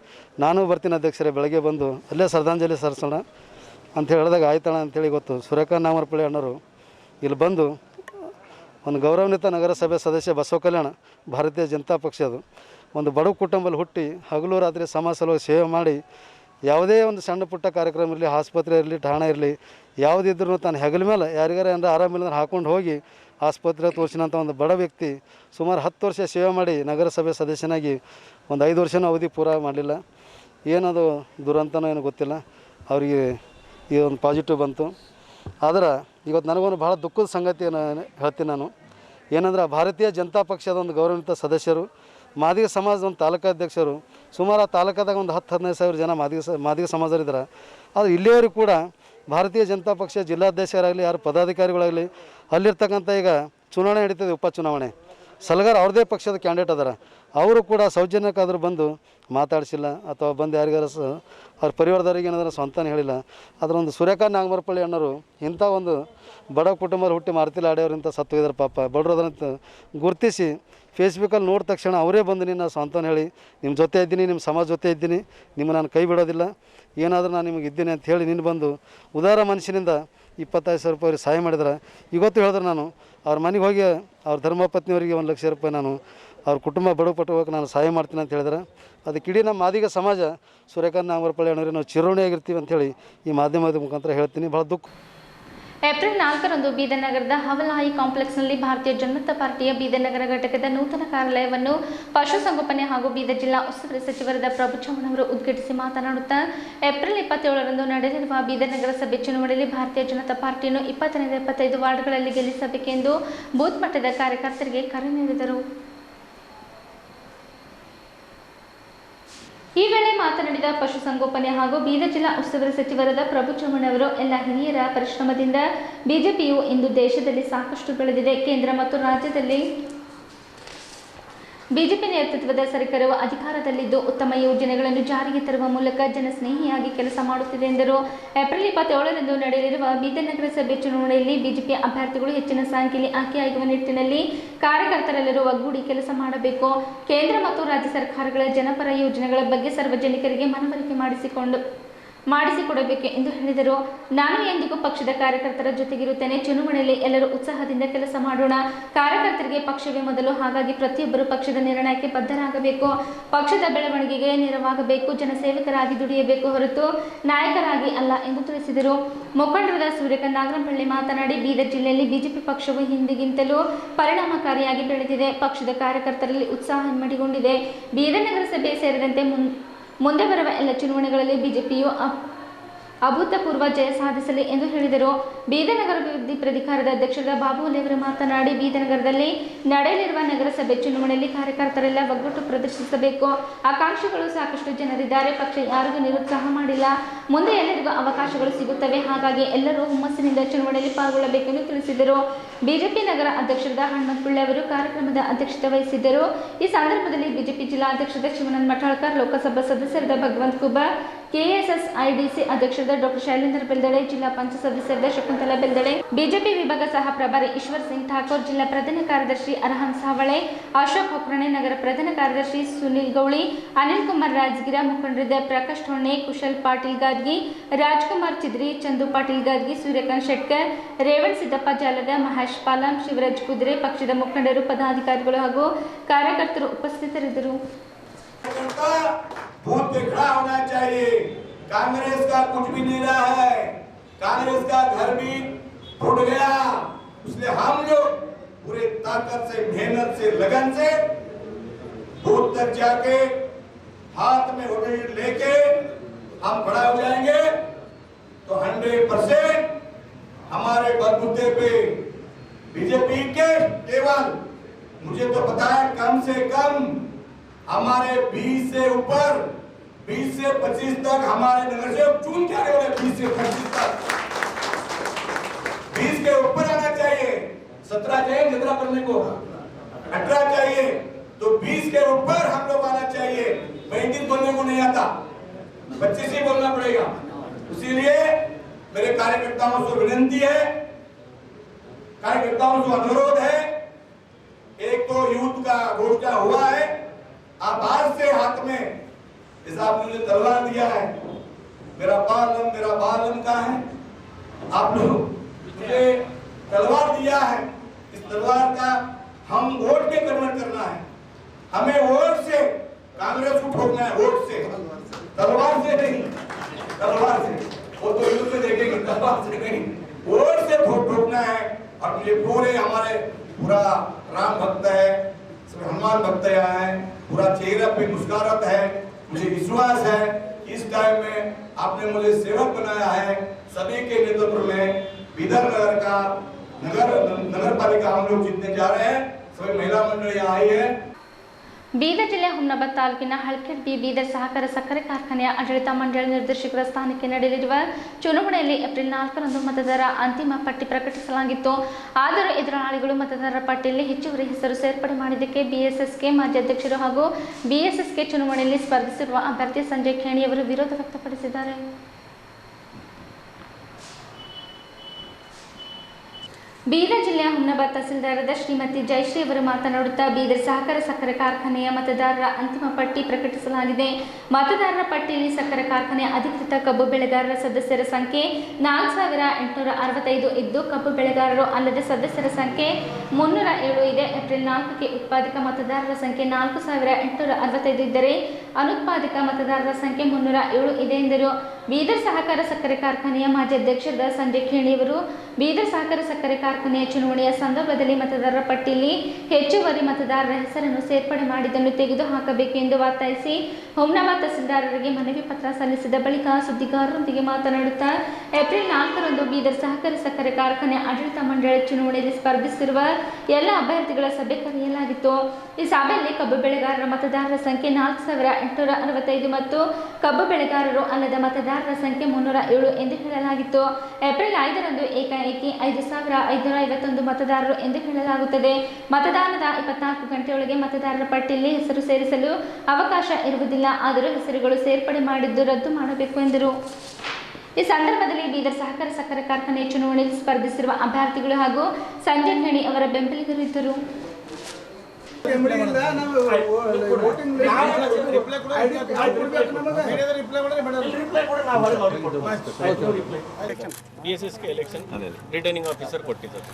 ನಾನು ಬರ್ತೀನಿ ಅಧ್ಯಕ್ಷರೇ, ಬೆಳಗ್ಗೆ ಬಂದು ಅಲ್ಲೇ ಶ್ರದ್ಧಾಂಜಲಿ ಸಲ್ಲಿಸೋಣ ಅಂಥೇಳಿ ಹೇಳಿದಾಗ ಆಯ್ತಣ ಅಂಥೇಳಿ ಇವತ್ತು ಸೂರ್ಯಕಾಂತ್ ನಾಗಮರಪಳ್ಳಿ ಅಣ್ಣರು ಇಲ್ಲಿ ಬಂದು ಒಂದು ಗೌರವಾನ್ವಿತ ನಗರಸಭೆ ಸದಸ್ಯ ಬಸವ ಕಲ್ಯಾಣ ಭಾರತೀಯ ಜನತಾ ಪಕ್ಷದು ಒಂದು ಬಡ ಕುಟುಂಬದಲ್ಲಿ ಹುಟ್ಟಿ ಹಗಲು ರಾತ್ರಿ ಸಮಾಜ ಸಲುವಾಗಿ ಸೇವೆ ಮಾಡಿ ಯಾವುದೇ ಒಂದು ಸಣ್ಣ ಪುಟ್ಟ ಕಾರ್ಯಕ್ರಮ ಇರಲಿ, ಆಸ್ಪತ್ರೆ ಇರಲಿ, ಠಾಣೆ ಇರಲಿ, ಯಾವುದಿದ್ರೂ ತಾನು ಹೆಗಲ ಮೇಲೆ ಯಾರಿಗಾರ ಏನಾರ ಆರಾಮಿಲ್ಲ ಹಾಕೊಂಡು ಹೋಗಿ ಆಸ್ಪತ್ರೆ ತೋರಿಸಿನಂಥ ಒಂದು ಬಡ ವ್ಯಕ್ತಿ ಸುಮಾರು 10 ವರ್ಷ ಸೇವೆ ಮಾಡಿ ನಗರಸಭೆ ಸದಸ್ಯನಾಗಿ ಒಂದು 5 ವರ್ಷನೂ ಅವಧಿ ಪೂರ ಮಾಡಲಿಲ್ಲ. ಏನದು ದುರಂತನೋ ಏನೋ ಗೊತ್ತಿಲ್ಲ, ಅವರಿಗೆ ಈ ಒಂದು ಪಾಸಿಟಿವ್ ಬಂತು. ಆದ್ರೆ ಇವತ್ತು ನನಗೊಂದು ಭಾಳ ದುಃಖದ ಸಂಗತಿಯನ್ನು ಹೇಳ್ತೀನಿ ನಾನು. ಏನಂದ್ರೆ ಭಾರತೀಯ ಜನತಾ ಪಕ್ಷದ ಒಂದು ಗೌರವಾನ್ವಿತ ಸದಸ್ಯರು, ಮಾದಿಗ ಸಮಾಜದ ಒಂದು ತಾಲೂಕಾಧ್ಯಕ್ಷರು, ಸುಮಾರು ಆ ತಾಲೂಕಾದಾಗ ಒಂದು 10-15 ಸಾವಿರ ಜನ ಮಾದಿಗ ಸಮಾಜರಿದ್ದಾರೆ. ಆದರೆ ಇಲ್ಲಿಯವರೆಗೂ ಕೂಡ ಭಾರತೀಯ ಜನತಾ ಪಕ್ಷ ಜಿಲ್ಲಾಧ್ಯಕ್ಷರಾಗಲಿ, ಯಾರು ಪದಾಧಿಕಾರಿಗಳಾಗಲಿ, ಅಲ್ಲಿರ್ತಕ್ಕಂಥ ಈಗ ಚುನಾವಣೆ ನಡೀತದೆ, ಉಪಚುನಾವಣೆ, ಸಲಗಾರ ಅವ್ರದ್ದೇ ಪಕ್ಷದ ಕ್ಯಾಂಡಿಡೇಟ್ ಅದಾರ, ಅವರು ಕೂಡ ಸೌಜನ್ಯಕ್ಕಾದರೂ ಬಂದು ಮಾತಾಡಿಸಿಲ್ಲ ಅಥವಾ ಬಂದು ಯಾರಿಗಾರ ಅವ್ರ ಪರಿವಾರದವ್ರಿಗೆ ಏನಾದರೂ ಸ್ವಂತನೇ ಹೇಳಿಲ್ಲ. ಅದರೊಂದು ಸೂರ್ಯಕಾಂತ್ ನಾಗಮರಪಳ್ಳಿ ಅಣ್ಣರು ಇಂಥ ಒಂದು ಬಡ ಕುಟುಂಬದ ಹುಟ್ಟಿ ಮಾರುತಿಲ್ಲ ಆಡೆಯವರಿಂತ ಸತ್ತು ಹೋಗಿದ್ದಾರೆ ಪಾಪ, ಬಡವರು ಅದರಂತ ಗುರುತಿಸಿ ಫೇಸ್ಬುಕ್ಕಲ್ಲಿ ನೋಡಿದ ತಕ್ಷಣ ಅವರೇ ಬಂದು ನಿನ್ನ ಸ್ವಂತನ ಹೇಳಿ ನಿಮ್ಮ ಜೊತೆ ಇದ್ದೀನಿ, ನಿಮ್ಮ ಸಮಾಜ ಜೊತೆ ಇದ್ದೀನಿ, ನಿಮ್ಮ ನಾನು ಕೈ ಬಿಡೋದಿಲ್ಲ, ಏನಾದರೂ ನಾನು ನಿಮಗೆ ಇದ್ದೀನಿ ಅಂತ ಹೇಳಿ ನಿನ್ನ ಬಂದು ಉದಾರ ಮನುಷ್ಯನಿಂದ 25,000 ರೂಪಾಯಿ ಅವ್ರಿಗೆ ಸಹಾಯ ಮಾಡಿದ್ರೆ. ಇವತ್ತು ಹೇಳಿದ್ರೆ ನಾನು ಅವ್ರ ಮನೆಗೆ ಹೋಗಿ ಅವ್ರ ಧರ್ಮಪತ್ನಿಯವರಿಗೆ 1 ಲಕ್ಷ ರೂಪಾಯಿ ನಾನು ಅವ್ರ ಕುಟುಂಬ ಬಡಪಟ್ಟುವಾಗ ನಾನು ಸಹಾಯ ಮಾಡ್ತೀನಿ ಅಂತ ಹೇಳಿದ್ರೆ, ಅದಕ್ಕೆ ಇಡೀ ನಮ್ಮ ಮಾದಿಗ ಸಮಾಜ ಸೂರ್ಯಕಾಂತ್ ನಾಗಮರಪಳ್ಳಿ ಅಣ್ಣವ್ರಿಗೆ ನಾವು ಚಿರೋಣಿಯಾಗಿರ್ತೀವಿ ಅಂಥೇಳಿ ಈ ಮಾಧ್ಯಮದ ಮುಖಾಂತರ ಹೇಳ್ತೀನಿ. ಭಾಳ ದುಃಖ. ಏಪ್ರಿಲ್ 4ರಂದು ಬೀದರ್ ನಗರದ ಹವಲಾಯಿ ಕಾಂಪ್ಲೆಕ್ಸ್ನಲ್ಲಿ ಭಾರತೀಯ ಜನತಾ ಪಾರ್ಟಿಯ ಬೀದರ್ ನಗರ ಘಟಕದ ನೂತನ ಕಾರ್ಯಾಲಯವನ್ನು ಪಶುಸಂಗೋಪನೆ ಹಾಗೂ ಬೀದರ್ ಜಿಲ್ಲಾ ಉಸ್ತುವಾರಿ ಸಚಿವರಾದ ಪ್ರಭು ಚವ್ಹಾಣ್ ಅವರು ಉದ್ಘಾಟಿಸಿ ಮಾತನಾಡುತ್ತಾ, ಏಪ್ರಿಲ್ 27ರಂದು ನಡೆಯಲಿರುವ ಬೀದರ್ ನಗರಸಭೆ ಚುನಾವಣೆಯಲ್ಲಿ ಭಾರತೀಯ ಜನತಾ ಪಾರ್ಟಿಯನ್ನು 20ರಿಂದ 25 ವಾರ್ಡ್ಗಳಲ್ಲಿ ಗೆಲ್ಲಿಸಬೇಕೆಂದು ಬೂತ್ ಮಟ್ಟದ ಕಾರ್ಯಕರ್ತರಿಗೆ ಕರೆ ನೀಡಿದರು. ಈ ವೇಳೆ ಮಾತನಾಡಿದ ಪಶುಸಂಗೋಪನೆ ಹಾಗೂ ಬೀದರ್ ಜಿಲ್ಲಾ ಉಸ್ತುವಾರಿ ಸಚಿವರಾದ ಪ್ರಭು ಚವ್ಹಾಣ್ ಅವರು, ಎಲ್ಲ ಹಿರಿಯರ ಪರಿಶ್ರಮದಿಂದ ಬಿಜೆಪಿಯು ಇಂದು ದೇಶದಲ್ಲಿ ಸಾಕಷ್ಟು ಬೆಳೆದಿದೆ. ಕೇಂದ್ರ ಮತ್ತು ರಾಜ್ಯದಲ್ಲಿ ಬಿಜೆಪಿ ನೇತೃತ್ವದ ಸರ್ಕಾರವು ಅಧಿಕಾರದಲ್ಲಿದ್ದು ಉತ್ತಮ ಯೋಜನೆಗಳನ್ನು ಜಾರಿಗೆ ತರುವ ಮೂಲಕ ಜನಸ್ನೇಹಿಯಾಗಿ ಕೆಲಸ ಮಾಡುತ್ತಿದೆ ಎಂದರು. ಏಪ್ರಿಲ್ 27ರಂದು ನಡೆಯಲಿರುವ ಬೀದರ್ ನಗರಸಭೆ ಚುನಾವಣೆಯಲ್ಲಿ ಬಿಜೆಪಿ ಅಭ್ಯರ್ಥಿಗಳು ಹೆಚ್ಚಿನ ಸಂಖ್ಯೆಯಲ್ಲಿ ಆಯ್ಕೆಯಾಗುವ ನಿಟ್ಟಿನಲ್ಲಿ ಕಾರ್ಯಕರ್ತರೆಲ್ಲರೂ ಒಗ್ಗೂಡಿ ಕೆಲಸ ಮಾಡಬೇಕು. ಕೇಂದ್ರ ಮತ್ತು ರಾಜ್ಯ ಸರ್ಕಾರಗಳ ಜನಪರ ಯೋಜನೆಗಳ ಬಗ್ಗೆ ಸಾರ್ವಜನಿಕರಿಗೆ ಮನವರಿಕೆ ಮಾಡಿಸಿಕೊಡಬೇಕು ಎಂದು ಹೇಳಿದರು. ನಾನು ಎಂದಿಗೂ ಪಕ್ಷದ ಕಾರ್ಯಕರ್ತರ ಜೊತೆಗಿರುತ್ತೇನೆ. ಚುನಾವಣೆಯಲ್ಲಿ ಎಲ್ಲರೂ ಉತ್ಸಾಹದಿಂದ ಕೆಲಸ ಮಾಡೋಣ. ಕಾರ್ಯಕರ್ತರಿಗೆ ಪಕ್ಷವೇ ಮೊದಲು, ಹಾಗಾಗಿ ಪ್ರತಿಯೊಬ್ಬರು ಪಕ್ಷದ ನಿರ್ಣಯಕ್ಕೆ ಬದ್ಧರಾಗಬೇಕು. ಪಕ್ಷದ ಬೆಳವಣಿಗೆಗೆ ನೆರವಾಗಬೇಕು. ಜನಸೇವಕರಾಗಿ ದುಡಿಯಬೇಕು ಹೊರತು ನಾಯಕರಾಗಿ ಅಲ್ಲ ಎಂದು ತಿಳಿಸಿದರು. ಮುಖಂಡರಾದ ಸೂರ್ಯಕಾಂತ್ ನಾಗಮರಪಳ್ಳಿ ಮಾತನಾಡಿ, ಬೀದರ್ ಜಿಲ್ಲೆಯಲ್ಲಿ ಬಿಜೆಪಿ ಪಕ್ಷವು ಹಿಂದಿಗಿಂತಲೂ ಪರಿಣಾಮಕಾರಿಯಾಗಿ ಬೆಳೆದಿದೆ. ಪಕ್ಷದ ಕಾರ್ಯಕರ್ತರಲ್ಲಿ ಉತ್ಸಾಹ ಇಮ್ಮಡಿಗೊಂಡಿದೆ. ಬೀದರ್ ನಗರಸಭೆ ಸೇರಿದಂತೆ ಮುಂದೆ ಬರುವ ಎಲ್ಲ ಚುನಾವಣೆಗಳಲ್ಲಿ ಬಿಜೆಪಿಯು ಅಭೂತಪೂರ್ವ ಜಯ ಸಾಧಿಸಲಿ ಎಂದು ಹೇಳಿದರು. ಬೀದರ್ ನಗರ ಅಭಿವೃದ್ಧಿ ಪ್ರಾಧಿಕಾರದ ಅಧ್ಯಕ್ಷರಾದ ಬಾಬು ಅವರು ಮಾತನಾಡಿ, ಬೀದರ್ ನಗರದಲ್ಲಿ ನಡೆಯಲಿರುವ ನಗರಸಭೆ ಚುನಾವಣೆಯಲ್ಲಿ ಕಾರ್ಯಕರ್ತರೆಲ್ಲ ಒಗ್ಗಟ್ಟು ಪ್ರದರ್ಶಿಸಬೇಕು. ಆಕಾಂಕ್ಷಿಗಳು ಸಾಕಷ್ಟು ಜನರಿದ್ದಾರೆ. ಪಕ್ಷ ಯಾರಿಗೂ ನಿರುತ್ಸಾಹ ಮಾಡಿಲ್ಲ. ಮುಂದೆ ಎಲ್ಲರಿಗೂ ಅವಕಾಶಗಳು ಸಿಗುತ್ತವೆ. ಹಾಗಾಗಿ ಎಲ್ಲರೂ ಹುಮ್ಮಸ್ಸಿನಿಂದ ಚುನಾವಣೆಯಲ್ಲಿ ಪಾಲ್ಗೊಳ್ಳಬೇಕೆಂದು ತಿಳಿಸಿದರು. ಬಿಜೆಪಿ ನಗರ ಅಧ್ಯಕ್ಷರಾದ ಹನುಮಂತಪುಳ್ಳಿ ಅವರು ಕಾರ್ಯಕ್ರಮದ ಅಧ್ಯಕ್ಷತೆ ವಹಿಸಿದ್ದರು. ಈ ಸಂದರ್ಭದಲ್ಲಿ ಬಿಜೆಪಿ ಜಿಲ್ಲಾ ಅಧ್ಯಕ್ಷರಾದ ಶಿವಾನಂದ ಮಠಾಳ್ಕರ್, ಲೋಕಸಭಾ ಸದಸ್ಯರಾದ ಭಗವಂತ ಕುಬಾ, ಕೆಎಸ್ಎಸ್ಐಡಿಸಿ ಅಧ್ಯಕ್ಷರಾದ ಡಾಕ್ಟರ್ ಶೈಲೇಂದ್ರ ಬೆಲ್ದಳೆ, ಜಿಲ್ಲಾ ಪಂಚಾಯತ್ ಸದಸ್ಯರಾದ ಶಕುಂತಲಾ ಬೆಲ್ದಳೆ, ಬಿಜೆಪಿ ವಿಭಾಗ ಸಹ ಪ್ರಭಾರಿ ಈಶ್ವರ್ ಸಿಂಗ್ ಠಾಕೂರ್, ಜಿಲ್ಲಾ ಪ್ರಧಾನ ಕಾರ್ಯದರ್ಶಿ ಅರಹನ್ ಸಾವಳೆ, ಅಶೋಕ್ ಹೊಕ್ರಣೆ, ನಗರ ಪ್ರಧಾನ ಕಾರ್ಯದರ್ಶಿ ಸುನಿಲ್ ಗೌಳಿ, ಅನಿಲ್ ಕುಮಾರ್ ರಾಜಗಿರ, ಮುಖಂಡರಾದ ಪ್ರಕಾಶ್ ಹೊಣ್ಣೆ, ಕುಶಲ್ ಪಾಟೀಲ್ ಗಾದ್ಗಿ, ರಾಜ್ಕುಮಾರ್ ಚಿದ್ರಿ, ಚಂದು ಪಾಟೀಲ್ ಗಾದ್ಗಿ, ಸೂರ್ಯಕಾಂತ್ ಶೆಟ್ಕರ್, ರೇವಣ್ ಸಿದ್ದಪ್ಪ ಜಾಲದ, ಮಹೇಶ್ ಪಾಲಂ, ಶಿವರಾಜ್ ಕುದುರೆ, ಪಕ್ಷದ ಮುಖಂಡರು, ಪದಾಧಿಕಾರಿಗಳು ಹಾಗೂ ಕಾರ್ಯಕರ್ತರು ಉಪಸ್ಥಿತರಿದ್ದರು. बूथ पे खड़ा होना चाहिए. कांग्रेस का कुछ भी नहीं रहा है. कांग्रेस का घर भी फूट गया. इसलिए हम लोग पूरे ताकत से, मेहनत से, लगन से बूथ तक जाके हाथ में वोट लेके हम खड़ा हो जाएंगे तो 100% हमारे बलबूते पे बीजेपी के केवल मुझे तो पता है कम से कम हमारे 20 से ऊपर 20 से 25 तक हमारे नगर से चुन के आने वाले 20 से 25 तक 20 के ऊपर आना चाहिए। 17 चाहिए जितना करने को 18 चाहिए तो 20 के ऊपर हम लोग आना चाहिए। 35 बोलने को नहीं आता, 25 ही बोलना पड़ेगा। इसीलिए मेरे कार्यकर्ताओं से विनती है, कार्यकर्ताओं से अनुरोध है, एक तो यूथ का घोषणा हुआ है, आप आज से हाथ में इस आपने मुझे तलवार दिया है, मेरा बालम का है, आप लोग मुझे तलवार दिया है, इस तलवार का हम वोट के कन्वर्ट करना है। हमें वोट से कांग्रेस को ठोकना है, वोट से, तलवार से नहीं, तलवार से वो तो युद्ध में देखेंगे, तलवार से नहीं, वोट से ठोकना है। और मुझे पूरे हमारे पूरा राम भक्त है, हनुमान भक्त है, पूरा चेहरा पे मुस्कुराहट है। मुझे विश्वास है इस टाइम में आपने मुझे सेवक बनाया है। सभी के नेतृत्व में बीदर नगर का नगर पालिका हम लोग जीतने जा रहे हैं। सभी महिला मंडल यहाँ आई है। ಬೀದರ್ ಜಿಲ್ಲೆ ಹುಮ್ನಾಬಾದ್ ತಾಲೂಕಿನ ಹಳ್ಕೆಡ್ಬಿ ಬೀದರ್ ಸಹಕಾರ ಸಕ್ಕರೆ ಕಾರ್ಖಾನೆಯ ಆಡಳಿತ ಮಂಡಳಿ ನಿರ್ದೇಶಕರ ಸ್ಥಾನಕ್ಕೆ ನಡೆಯಲಿರುವ ಚುನಾವಣೆಯಲ್ಲಿ ಏಪ್ರಿಲ್ 4ರಂದು ಮತದಾರ ಅಂತಿಮ ಪಟ್ಟಿ ಪ್ರಕಟಿಸಲಾಗಿತ್ತು. ಆದರೂ ಎದುರಾಳಿಗಳು ಮತದಾರರ ಪಟ್ಟಿಯಲ್ಲಿ ಹೆಚ್ಚುವರಿ ಹೆಸರು ಸೇರ್ಪಡೆ ಮಾಡಿದ್ದಕ್ಕೆ ಬಿಎಸ್ಎಸ್ಕೆ ಮಾಜಿ ಅಧ್ಯಕ್ಷರು ಹಾಗೂ ಬಿಎಸ್ಎಸ್ಕೆ ಚುನಾವಣೆಯಲ್ಲಿ ಸ್ಪರ್ಧಿಸಿರುವ ಅಭ್ಯರ್ಥಿ ಸಂಜಯ್ ಖೇಣಿಯವರು ವಿರೋಧ ವ್ಯಕ್ತಪಡಿಸಿದ್ದಾರೆ. ಬೀದರ್ ಜಿಲ್ಲೆಯ ಹುಮ್ನಾಬಾದ್ ತಹಸೀಲ್ದಾರದ ಶ್ರೀಮತಿ ಜಯಶ್ರೀ ಅವರು ಮಾತನಾಡುತ್ತಾ, ಬೀದರ್ ಸಹಕಾರ ಸಕ್ಕರೆ ಕಾರ್ಖಾನೆಯ ಮತದಾರರ ಅಂತಿಮ ಪಟ್ಟಿ ಪ್ರಕಟಿಸಲಾಗಿದೆ. ಮತದಾರರ ಪಟ್ಟಿಯಲ್ಲಿ ಸಕ್ಕರೆ ಕಾರ್ಖಾನೆಯ ಅಧಿಕೃತ ಕಬ್ಬು ಬೆಳೆಗಾರರ ಸದಸ್ಯರ ಸಂಖ್ಯೆ 4865 ಇದ್ದು, ಕಬ್ಬು ಬೆಳೆಗಾರರು ಅಲ್ಲದೆ ಸದಸ್ಯರ ಸಂಖ್ಯೆ 307 ಇದೆ. ಏಪ್ರಿಲ್ 4ಕ್ಕೆ ಉತ್ಪಾದಕ ಮತದಾರರ ಸಂಖ್ಯೆ 4865 ಇದ್ದರೆ ಅನುತ್ಪಾದಕ ಮತದಾರರ ಸಂಖ್ಯೆ 307 ಇದೆ ಎಂದರು. ಬೀದರ್ ಸಹಕಾರ ಸಕ್ಕರೆ ಕಾರ್ಖಾನೆಯ ಮಾಜಿ ಅಧ್ಯಕ್ಷರಾದ ಸಂಜಯ್ ಖೇಣಿಯವರು ಬೀದರ್ ಸಹಕಾರ ಸಕ್ಕರೆ ಕಾರ್ಖಾನೆಯ ಚುನಾವಣೆಯ ಸಂದರ್ಭದಲ್ಲಿ ಮತದಾರರ ಪಟ್ಟಿಯಲ್ಲಿ ಹೆಚ್ಚುವರಿ ಮತದಾರರ ಹೆಸರನ್ನು ಸೇರ್ಪಡೆ ಮಾಡಿದ್ದನ್ನು ತೆಗೆದುಹಾಕಬೇಕು ಎಂದು ಒತ್ತಾಯಿಸಿ ಹುಮ್ನಾಬಾದ್ ತಹಸೀಲ್ದಾರರಿಗೆ ಮನವಿ ಪತ್ರ ಸಲ್ಲಿಸಿದ ಬಳಿಕ ಸುದ್ದಿಗಾರರೊಂದಿಗೆ ಮಾತನಾಡುತ್ತಾ, ಏಪ್ರಿಲ್ 4ರಂದು ಬೀದರ್ ಸಹಕಾರ ಸಕ್ಕರೆ ಕಾರ್ಖಾನೆ ಆಡಳಿತ ಮಂಡಳಿ ಚುನಾವಣೆಯಲ್ಲಿ ಸ್ಪರ್ಧಿಸಿರುವ ಎಲ್ಲ ಅಭ್ಯರ್ಥಿಗಳ ಸಭೆ ಕರೆಯಲಾಗಿತ್ತು. ಈ ಸಭೆಯಲ್ಲಿ ಕಬ್ಬು ಬೆಳೆಗಾರರ ಮತದಾರರ ಸಂಖ್ಯೆ 4865 ಮತ್ತು ಕಬ್ಬು ಬೆಳೆಗಾರರು ಅಲ್ಲದ ಮತದಾರರ ಸಂಖ್ಯೆ 307 ಎಂದು ಹೇಳಲಾಗಿತ್ತು. ಏಪ್ರಿಲ್ 5ರಂದು ಏಕಾಏಕಿ 5551 ಮತದಾರರು ಎಂದು ಹೇಳಲಾಗುತ್ತದೆ. ಮತದಾನದ 24 ಗಂಟೆಯೊಳಗೆ ಮತದಾರರ ಪಟ್ಟಿಯಲ್ಲಿ ಹೆಸರು ಸೇರಿಸಲು ಅವಕಾಶ ಇರುವುದಿಲ್ಲ. ಆದರೂ ಹೆಸರುಗಳು ಸೇರ್ಪಡೆ ಮಾಡಿದ್ದು ರದ್ದು ಮಾಡಬೇಕು ಎಂದರು. ಈ ಸಂದರ್ಭದಲ್ಲಿ ಬೀದರ್ ಸಹಕಾರ ಸಕ್ಕರೆ ಕಾರ್ಖಾನೆ ಚುನಾವಣೆಯಲ್ಲಿ ಸ್ಪರ್ಧಿಸಿರುವ ಅಭ್ಯರ್ಥಿಗಳು ಹಾಗೂ ಸಂಜಯ್ ಖೇಣಿ ಅವರ ಬೆಂಬಲಿಗರು ಇದ್ದರು. BSSK ಎಲೆಕ್ಷನ್ ರಿಟರ್ನಿಂಗ್ ಆಫೀಸರ್ ಕೊಟ್ಟಿದ್ದಾರೆ.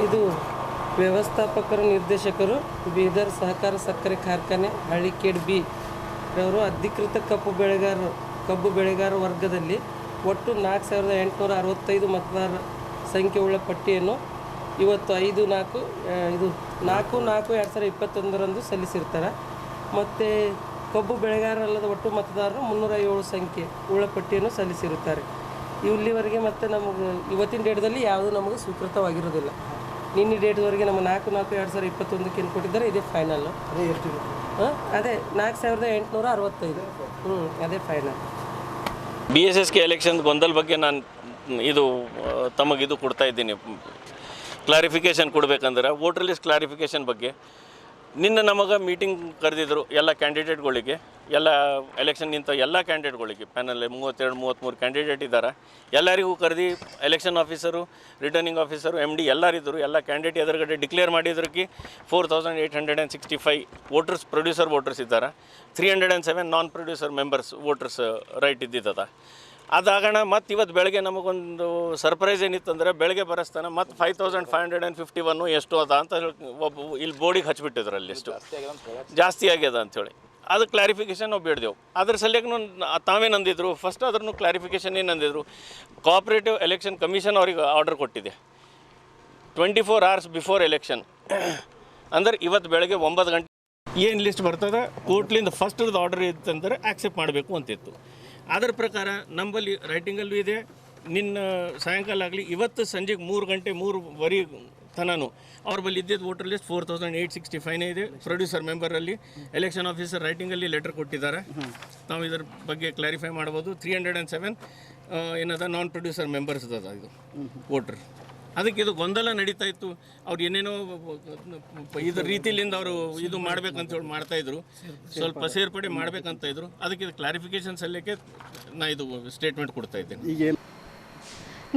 ಇದು ವ್ಯವಸ್ಥಾಪಕರು ನಿರ್ದೇಶಕರು ಬೀದರ್ ಸಹಕಾರ ಸಕ್ಕರೆ ಕಾರ್ಖಾನೆ ಹಳ್ಳಿಕೇಡ್ ಬಿ ರವರು ಅಧಿಕೃತ ಕಬ್ಬು ಬೆಳೆಗಾರ ವರ್ಗದಲ್ಲಿ ಒಟ್ಟು 4865 ಮತದಾರರ ಸಂಖ್ಯೆ ಉಳ್ಳ ಪಟ್ಟಿಯನ್ನು ಇವತ್ತು 4/4/2021 ಸಲ್ಲಿಸಿರ್ತಾರೆ. ಮತ್ತು ಕಬ್ಬು ಬೆಳೆಗಾರರಲ್ಲದ ಒಟ್ಟು ಮತದಾರರು 307 ಸಂಖ್ಯೆ ಉಳ್ಳ ಪಟ್ಟಿಯನ್ನು ಸಲ್ಲಿಸಿರುತ್ತಾರೆ. ಇಲ್ಲಿವರೆಗೆ ಮತ್ತು ನಮಗೆ ಇವತ್ತಿನ ಡೇಟ್ದಲ್ಲಿ ಯಾವುದೂ ನಮಗೆ ಸ್ವೀಕೃತವಾಗಿರೋದಿಲ್ಲ. ನಿನ್ನೆ ಡೇಟ್ವರೆಗೆ ನಮ್ಮ 4/4/2021 ಏನು ಕೊಟ್ಟಿದ್ದಾರೆ, ಇದೇ ಫೈನಲ್ಲು. ಅದೇ 4865 ಅದೇ ಫೈನಲ್. BSSK ಎಲೆಕ್ಷನ್ ಗೊಂದಲ ಬಗ್ಗೆ ನಾನು ತಮಗಿದು ಕೊಡ್ತಾ ಇದ್ದೀನಿ. ಕ್ಲಾರಿಫಿಕೇಷನ್ ಕೊಡಬೇಕಂದ್ರೆ ವೋಟರ್ ಲಿಸ್ಟ್ ಕ್ಲಾರಿಫಿಕೇಷನ್ ಬಗ್ಗೆ ನಿನ್ನೆ ನಮಗೆ ಮೀಟಿಂಗ್ ಕರೆದಿದ್ರು ಎಲ್ಲ ಕ್ಯಾಂಡಿಡೇಟ್ಗಳಿಗೆ, ಎಲ್ಲ ಎಲೆಕ್ಷನ್ ನಿಂತ ಎಲ್ಲ ಕ್ಯಾಂಡಿಡೇಟ್ಗಳಿಗೆ. ಪ್ಯಾನಲ್ 32-33 ಕ್ಯಾಂಡಿಡೇಟ್ ಇದ್ದಾರೆ. ಎಲ್ಲರಿಗೂ ಕರೆದು election officer, returning officer, MD ಎಲ್ಲರಿದ್ದರು. ಎಲ್ಲ ಕ್ಯಾಂಡಿಡೇಟ್ ಎದುರುಗಡೆ ಡಿಕ್ಲೇರ್ ಮಾಡಿದ್ರಕ್ಕೆ 4865 ವೋಟರ್ಸ್, ಪ್ರೊಡ್ಯೂಸರ್ ವೋಟರ್ಸ್ ಇದ್ದಾರೆ. 307 ನಾನ್ ಪ್ರೊಡ್ಯೂಸರ್ ಮೆಂಬರ್ಸ್ ವೋಟರ್ಸ್ ರೈಟ್ ಇದ್ದಿದ್ದದ. ಅದಾಗೋಣ ಮತ್ತು ಇವತ್ತು ಬೆಳಗ್ಗೆ ನಮಗೊಂದು ಸರ್ಪ್ರೈಸ್ ಏನಿತ್ತಂದರೆ ಬೆಳಗ್ಗೆ ಬರಸ್ತಾನೆ ಮತ್ತು 5551 ಎಷ್ಟು ಅದ ಅಂತ ಒಬ್ಬ ಇಲ್ಲಿ ಬೋರ್ಡಿಗೆ ಹಚ್ಬಿಟ್ಟಿದ್ರು ಅಲ್ಲಿ ಎಷ್ಟು ಜಾಸ್ತಿ ಆಗ್ಯದ ಅಂಥೇಳಿ ಅದು ಕ್ಲಾರಿಫಿಕೇಷನ್ ನಾವು ಬೇಡ್ದೆವು. ಅದ್ರ ಸಲುವಾಗಿ ತಾವೇನಂದಿದ್ರು ಫಸ್ಟ್ ಅದ್ರೂ ಕ್ಲಾರಿಫಿಕೇಷನ್ ಏನಂದಿದ್ರು, ಕೋಆಪ್ರೇಟಿವ್ ಎಲೆಕ್ಷನ್ ಕಮಿಷನ್ ಅವ್ರಿಗೆ ಆರ್ಡರ್ ಕೊಟ್ಟಿದೆ 24 hours ಬಿಫೋರ್ ಎಲೆಕ್ಷನ್. ಅಂದ್ರೆ ಇವತ್ತು ಬೆಳಗ್ಗೆ 9 ಗಂಟೆ ಏನು ಲಿಸ್ಟ್ ಬರ್ತದೆ ಕೋರ್ಟ್ಲಿಂದ ಫಸ್ಟ್ರದ್ದು ಆರ್ಡರ್ ಇತ್ತಂದರೆ ಆಕ್ಸೆಪ್ಟ್ ಮಾಡಬೇಕು ಅಂತಿತ್ತು. ಅದರ ಪ್ರಕಾರ ನಮ್ಮಲ್ಲಿ ರೈಟಿಂಗಲ್ಲೂ ಇದೆ, ನಿನ್ನ ಸಾಯಂಕಾಲ ಆಗಲಿ ಇವತ್ತು ಸಂಜೆಗೆ 3 ಗಂಟೆ 3:15 ತನೂ ಅವ್ರ ಬಳಿ ಇದ್ದಿದ್ದು ವೋಟರ್ ಲಿಸ್ಟ್ 4865 ಇದೆ. ಪ್ರೊಡ್ಯೂಸರ್ ಮೆಂಬರಲ್ಲಿ ಎಲೆಕ್ಷನ್ ಆಫೀಸರ್ ರೈಟಿಂಗಲ್ಲಿ ಲೆಟರ್ ಕೊಟ್ಟಿದ್ದಾರೆ, ನಾವು ಇದರ ಬಗ್ಗೆ ಕ್ಲಾರಿಫೈ ಮಾಡ್ಬೋದು. 307 ಏನದ ನಾನ್ ಪ್ರೊಡ್ಯೂಸರ್ ಮೆಂಬರ್ಸ್ ಅದ ಇದು ವೋಟರ್. ಅದಕ್ಕೆ ಇದು ಗೊಂದಲ ನಡೀತಾ ಇತ್ತು. ಅವ್ರು ಏನೇನೋ ಇದ್ರ ರೀತಿಲಿಂದ ಅವರು ಇದು ಮಾಡ್ಬೇಕಂತೇಳಿ ಮಾಡ್ತಾಯಿದ್ರು, ಸ್ವಲ್ಪ ಸೇರ್ಪಡೆ ಮಾಡ್ಬೇಕಂತ ಇದ್ರು. ಅದಕ್ಕೆ ಇದು ಕ್ಲಾರಿಫಿಕೇಶನ್ ಸಲ್ಲಿಕೆ ನಾ ಇದು ಸ್ಟೇಟ್ಮೆಂಟ್ ಕೊಡ್ತಾ ಇದ್ದೇನೆ.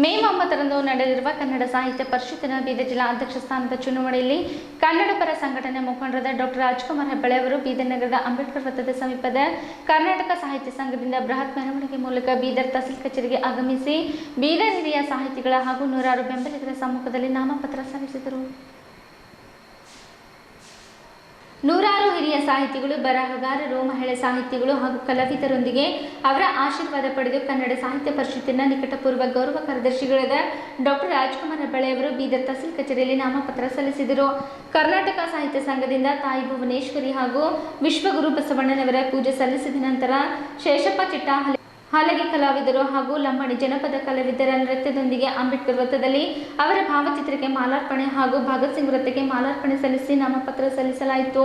ಮೇ 9ರಂದು ನಡೆದಿರುವ ಕನ್ನಡ ಸಾಹಿತ್ಯ ಪರಿಷತ್ತಿನ ಬೀದರ್ ಜಿಲ್ಲಾ ಅಧ್ಯಕ್ಷ ಸ್ಥಾನದ ಚುನಾವಣೆಯಲ್ಲಿ ಕನ್ನಡ ಪರ ಸಂಘಟನೆ ಮುಖಂಡರಾದ ಡಾಕ್ಟರ್ ರಾಜ್ಕುಮಾರ್ ಹೆಬ್ಬಾಳೆ ಅವರು ಬೀದರ್ ನಗರದ ಅಂಬೇಡ್ಕರ್ ವೃತ್ತದ ಸಮೀಪದ ಕರ್ನಾಟಕ ಸಾಹಿತ್ಯ ಸಂಘದಿಂದ ಬೃಹತ್ ಮೆರವಣಿಗೆ ಮೂಲಕ ಬೀದರ್ ತಹಸೀಲ್ ಕಚೇರಿಗೆ ಆಗಮಿಸಿ ಬೀದರ್ ಹಿರಿಯ ಸಾಹಿತಿಗಳ ಹಾಗೂ ನೂರಾರು ಬೆಂಬಲಿಗರ ಸಮ್ಮುಖದಲ್ಲಿ ನಾಮಪತ್ರ ಸಲ್ಲಿಸಿದರು. ನೂರಾರು ಹಿರಿಯ ಸಾಹಿತಿಗಳು, ಬರಹಗಾರರು, ಮಹಿಳಾ ಸಾಹಿತಿಗಳು ಹಾಗೂ ಕಲಾವಿದರೊಂದಿಗೆ ಅವರ ಆಶೀರ್ವಾದ ಪಡೆದು ಕನ್ನಡ ಸಾಹಿತ್ಯ ಪರಿಷತ್ತಿನ ನಿಕಟಪೂರ್ವ ಗೌರವ ಕಾರ್ಯದರ್ಶಿಗಳಾದ ಡಾಕ್ಟರ್ ರಾಜ್ಕುಮಾರ್ ಹೆಬ್ಬಾಳೆ ಅವರು ಬೀದರ್ ತಹಸೀಲ್ ಕಚೇರಿಯಲ್ಲಿ ನಾಮಪತ್ರ ಸಲ್ಲಿಸಿದರು. ಕರ್ನಾಟಕ ಸಾಹಿತ್ಯ ಸಂಘದಿಂದ ತಾಯಿ ಭುವನೇಶ್ವರಿ ಹಾಗೂ ವಿಶ್ವಗುರು ಬಸವಣ್ಣನವರ ಪೂಜೆ ಸಲ್ಲಿಸಿದ ನಂತರ ಶೇಷಪ್ಪ ಚಿಟ್ಟ, ಹಲಗೆ ಕಲಾವಿದರು ಹಾಗೂ ಲಂಬಾಣಿ ಜನಪದ ಕಲಾವಿದರ ನೃತ್ಯದೊಂದಿಗೆ ಅಂಬೇಡ್ಕರ್ ವೃತ್ತದಲ್ಲಿ ಅವರ ಭಾವಚಿತ್ರಕ್ಕೆ ಮಾಲಾರ್ಪಣೆ ಹಾಗೂ ಭಗತ್ ಸಿಂಗ್ ವೃತ್ತಕ್ಕೆ ಮಾಲಾರ್ಪಣೆ ಸಲ್ಲಿಸಿ ನಾಮಪತ್ರ ಸಲ್ಲಿಸಲಾಯಿತು.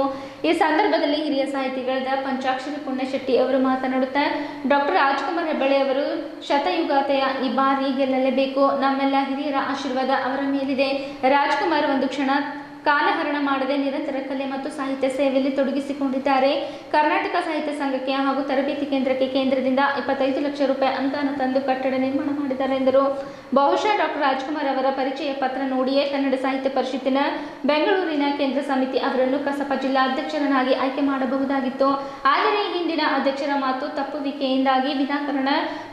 ಈ ಸಂದರ್ಭದಲ್ಲಿ ಹಿರಿಯ ಸಾಹಿತಿಗಳಾದ ಪಂಚಾಕ್ಷರಿ ಪುಣ್ಯಶೆಟ್ಟಿ ಅವರು ಮಾತನಾಡುತ್ತಾ, ಡಾಕ್ಟರ್ ರಾಜ್ಕುಮಾರ್ ಹೆಬ್ಬಾಳೆ ಅವರು ಶತಯುಗಾತೆಯ ಈ ಬಾರಿ ಗೆಲ್ಲಲೇಬೇಕು. ನಮ್ಮೆಲ್ಲ ಹಿರಿಯರ ಆಶೀರ್ವಾದ ಅವರ ಮೇಲಿದೆ. ರಾಜ್ಕುಮಾರ್ ಒಂದು ಕ್ಷಣ ಕಾಲಹರಣ ಮಾಡದೆ ನಿರಂತರ ಕಲೆ ಮತ್ತು ಸಾಹಿತ್ಯ ಸೇವೆಯಲ್ಲಿ ತೊಡಗಿಸಿಕೊಂಡಿದ್ದಾರೆ. ಕರ್ನಾಟಕ ಸಾಹಿತ್ಯ ಸಂಘಕ್ಕೆ ಹಾಗೂ ತರಬೇತಿ ಕೇಂದ್ರಕ್ಕೆ ಕೇಂದ್ರದಿಂದ 25 ಲಕ್ಷ ರೂಪಾಯಿ ಅನುದಾನ ತಂದು ಕಟ್ಟಡ ನಿರ್ಮಾಣ ಮಾಡಿದ್ದಾರೆ ಎಂದರು. ಬಹುಶಃ ಡಾಕ್ಟರ್ ರಾಜ್ಕುಮಾರ್ ಅವರ ಪರಿಚಯ ಪತ್ರ ನೋಡಿಯೇ ಕನ್ನಡ ಸಾಹಿತ್ಯ ಪರಿಷತ್ತಿನ ಬೆಂಗಳೂರಿನ ಕೇಂದ್ರ ಸಮಿತಿ ಅವರನ್ನು ಕಸಪ ಜಿಲ್ಲಾ ಅಧ್ಯಕ್ಷರನ್ನಾಗಿ ಆಯ್ಕೆ ಮಾಡಬಹುದಾಗಿತ್ತು. ಆದರೆ ಹಿಂದಿನ ಅಧ್ಯಕ್ಷರ ಮಾತು ತಪ್ಪುವಿಕೆಯಿಂದಾಗಿ ವಿನಾಕಾರಣ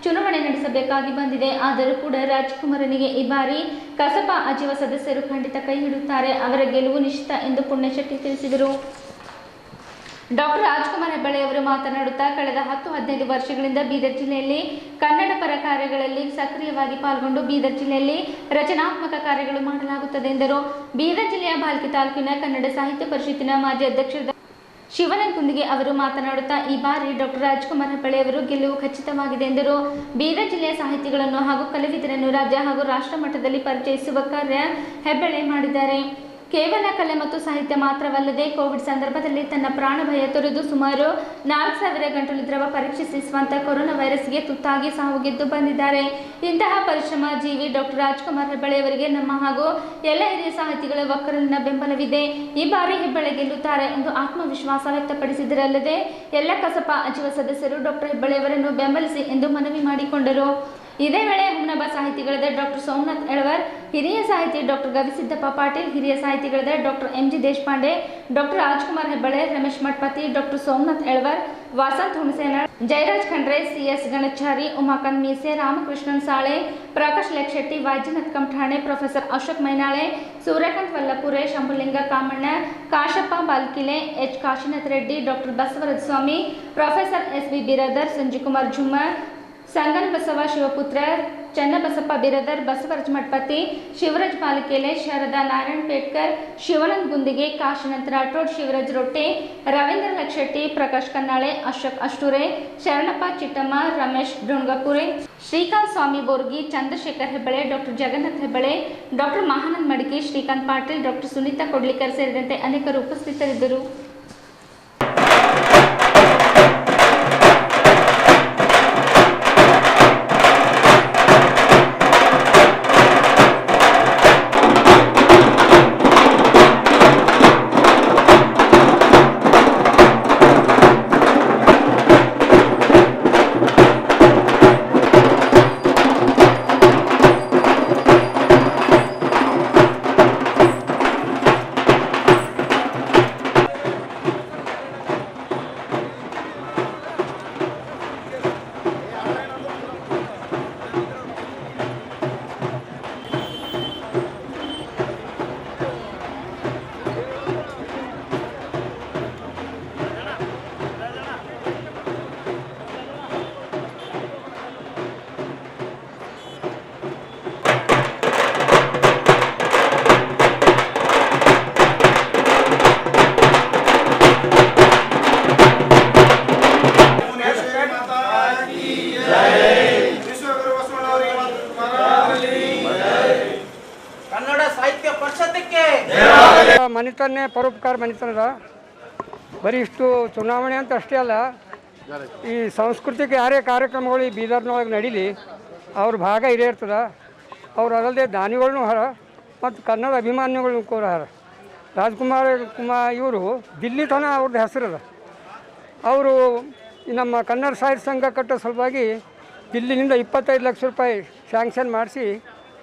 ಚುನಾವಣೆ ನಡೆಸಬೇಕಾಗಿ ಬಂದಿದೆ. ಆದರೂ ಕೂಡ ರಾಜ್ಕುಮಾರನಿಗೆ ಈ ಬಾರಿ ಕಸಪ ಅಜೀವ ಸದಸ್ಯರು ಖಂಡಿತ ಕೈ ಹಿಡುತ್ತಾರೆ. ಅವರ ಗೆಲುವು ನಿಶ್ಚಿತ ಎಂದು ಪುಣ್ಯಶೆಟ್ಟಿ ತಿಳಿಸಿದರು. ಡಾಕ್ಟರ್ ರಾಜ್ಕುಮಾರ್ ಹೆಬ್ಬಾಳೆ ಅವರು ಮಾತನಾಡುತ್ತಾ, ಕಳೆದ 10-15 ವರ್ಷಗಳಿಂದ ಬೀದರ್ ಜಿಲ್ಲೆಯಲ್ಲಿ ಕನ್ನಡ ಪರ ಕಾರ್ಯಗಳಲ್ಲಿ ಸಕ್ರಿಯವಾಗಿ ಪಾಲ್ಗೊಂಡು ಬೀದರ್ ಜಿಲ್ಲೆಯಲ್ಲಿ ರಚನಾತ್ಮಕ ಕಾರ್ಯಗಳು ಮಾಡಲಾಗುತ್ತದೆ ಎಂದರು. ಬೀದರ್ ಜಿಲ್ಲೆಯ ಭಾಲ್ಕಿ ತಾಲೂಕಿನ ಕನ್ನಡ ಸಾಹಿತ್ಯ ಪರಿಷತ್ತಿನ ಮಾಜಿ ಅಧ್ಯಕ್ಷರಾದ ಶಿವನಗುಂದಿಗೆ ಅವರು ಮಾತನಾಡುತ್ತಾ, ಈ ಬಾರಿ ಡಾಕ್ಟರ್ ರಾಜ್ಕುಮಾರ್ ಹೆಬ್ಬಾಳೆ ಅವರು ಗೆಲುವು ಖಚಿತವಾಗಿದೆ ಎಂದರು. ಬೀದರ್ ಜಿಲ್ಲೆಯ ಸಾಹಿತಿಗಳನ್ನು ಹಾಗೂ ಕಲಾವಿದರನ್ನು ರಾಜ್ಯ ಹಾಗೂ ರಾಷ್ಟ್ರ ಮಟ್ಟದಲ್ಲಿ ಪರಿಚಯಿಸುವ ಕಾರ್ಯ ಹೆಬ್ಬಾಳೆ ಮಾಡಿದ್ದಾರೆ. ಕೇವಲ ಕಲೆ ಮತ್ತು ಸಾಹಿತ್ಯ ಮಾತ್ರವಲ್ಲದೆ ಕೋವಿಡ್ ಸಂದರ್ಭದಲ್ಲಿ ತನ್ನ ಪ್ರಾಣ ಭಯ ತೊರೆದು ಸುಮಾರು 4000 ಗಂಟಲು ದ್ರವ ಪರೀಕ್ಷಿಸಿ ಸ್ವಂತ ಕೊರೋನಾ ವೈರಸ್ಗೆ ತುತ್ತಾಗಿ ಸಾವುಗೆದ್ದು ಬಂದಿದ್ದಾರೆ. ಇಂತಹ ಪರಿಶ್ರಮ ಜೀವಿ ಡಾಕ್ಟರ್ ರಾಜ್ಕುಮಾರ್ ಹೆಬ್ಬಾಳೆ ಅವರಿಗೆ ನಮ್ಮ ಹಾಗೂ ಎಲ್ಲ ಹಿರಿಯ ಸಾಹಿತಿಗಳ ಒಕ್ಕಲಿನ ಬೆಂಬಲವಿದೆ. ಈ ಬಾರಿ ಹೆಬ್ಬಾಳೆ ಗೆಲ್ಲುತ್ತಾರೆ ಎಂದು ಆತ್ಮವಿಶ್ವಾಸ ವ್ಯಕ್ತಪಡಿಸಿದರಲ್ಲದೆ ಎಲ್ಲ ಕಸಪ ಅಜೀವ ಸದಸ್ಯರು ಡಾಕ್ಟರ್ ಹೆಬ್ಬಾಳೆ ಅವರನ್ನು ಬೆಂಬಲಿಸಿ ಎಂದು ಮನವಿ ಮಾಡಿಕೊಂಡರು. ಇದೇ ವೇಳೆ ಹುಮ್ನಬ ಸಾಹಿತಿಗಳಾದ ಡಾಕ್ಟರ್ ಸೋಮನಾಥ್ ಎಳವರ್, ಹಿರಿಯ ಸಾಹಿತಿ ಡಾಕ್ಟರ್ ಗವಿಸಿದ್ದಪ್ಪ ಪಾಟೀಲ್, ಹಿರಿಯ ಸಾಹಿತಿಗಳಾದ doctor MG Deshpande, doctor Rajkumar Hebbale, Ramesh Mathapati, doctor Somnath Elavar, Vasant Hunasenal, Jayaraj Khandre, CS Ganachari, Umakant Meese, Ramakrishnan Sale, Prakash Lekshetti, Vaidyanath Kamathane, professor Ashok Mainale, Suryakant Vallapure, Shambhulinga Kamanna, Kashappa Balkile, H Kashinath Reddy, doctor Basavaraja Swami, professor SB Biradar, Sanjikumar Jummar, Sangana Basava Shivaputra, Channabasappa Biradar, Basavaraj Mathapati, Shivaraj Palikele, Sharada Narayan Petkar, Shivanand Gundige, Kashinath Rathod, Shivaraj Rotte, Ravindra ಲಕ್ಷೆಟ್ಟಿ, Prakash Kannale, Ashok ಅಷ್ಟೂರೆ, Sharanappa ಚಿಟ್ಟಮ್ಮ, Ramesh ಡುಂಗಪುರೆ, Srikanth ಸ್ವಾಮಿ ಬೋರ್ಗಿ, ಚಂದ್ರಶೇಖರ್ ಹೆಬ್ಬಾಳೆ, ಡಾಕ್ಟರ್ ಜಗನ್ನಾಥ್ ಹೆಬ್ಬಾಳೆ, ಡಾಕ್ಟರ್ ಮಹಾನಂದ್ ಮಡಿಕೆ, ಶ್ರೀಕಾಂತ್ ಪಾಟೀಲ್, ಡಾಕ್ಟರ್ ಸುನೀತಾ ಕೊಡ್ಲಿಕರ್ ಸೇರಿದಂತೆ ಅನೇಕರು ಉಪಸ್ಥಿತರಿದ್ದರು. ಮನೆತನ್ನೇ ಪರೋಪಕಾರ ಮನೆತನದ. ಬರೀ ಇಷ್ಟು ಚುನಾವಣೆ ಅಂತ ಅಷ್ಟೇ ಅಲ್ಲ, ಈ ಸಾಂಸ್ಕೃತಿಕ ಯಾರೇ ಕಾರ್ಯಕ್ರಮಗಳು ಈ ಬೀದರ್ನೊಳಗೆ ನಡೀಲಿ ಅವ್ರ ಭಾಗ ಇದೇ ಇರ್ತದೆ. ಅವ್ರು ಅದಲ್ಲದೆ ದಾನಿಗಳನ್ನೂ ಹರ ಮತ್ತು ಕನ್ನಡ ಅಭಿಮಾನಿಗಳನ್ನೂ ಕೂಡ ಹರ. ರಾಜ್ಕುಮಾರ್ ಇವರು ದಿಲ್ಲಿ ತನಕ ಅವ್ರದ್ದು ಹೆಸರದ. ಅವರು ನಮ್ಮ ಕನ್ನಡ ಸಾಹಿತ್ಯ ಸಂಘ ಕಟ್ಟೋ ಸಲುವಾಗಿ ದಿಲ್ಲಿನಿಂದ 25 ಲಕ್ಷ ರೂಪಾಯಿ ಸ್ಯಾಂಕ್ಷನ್ ಮಾಡಿಸಿ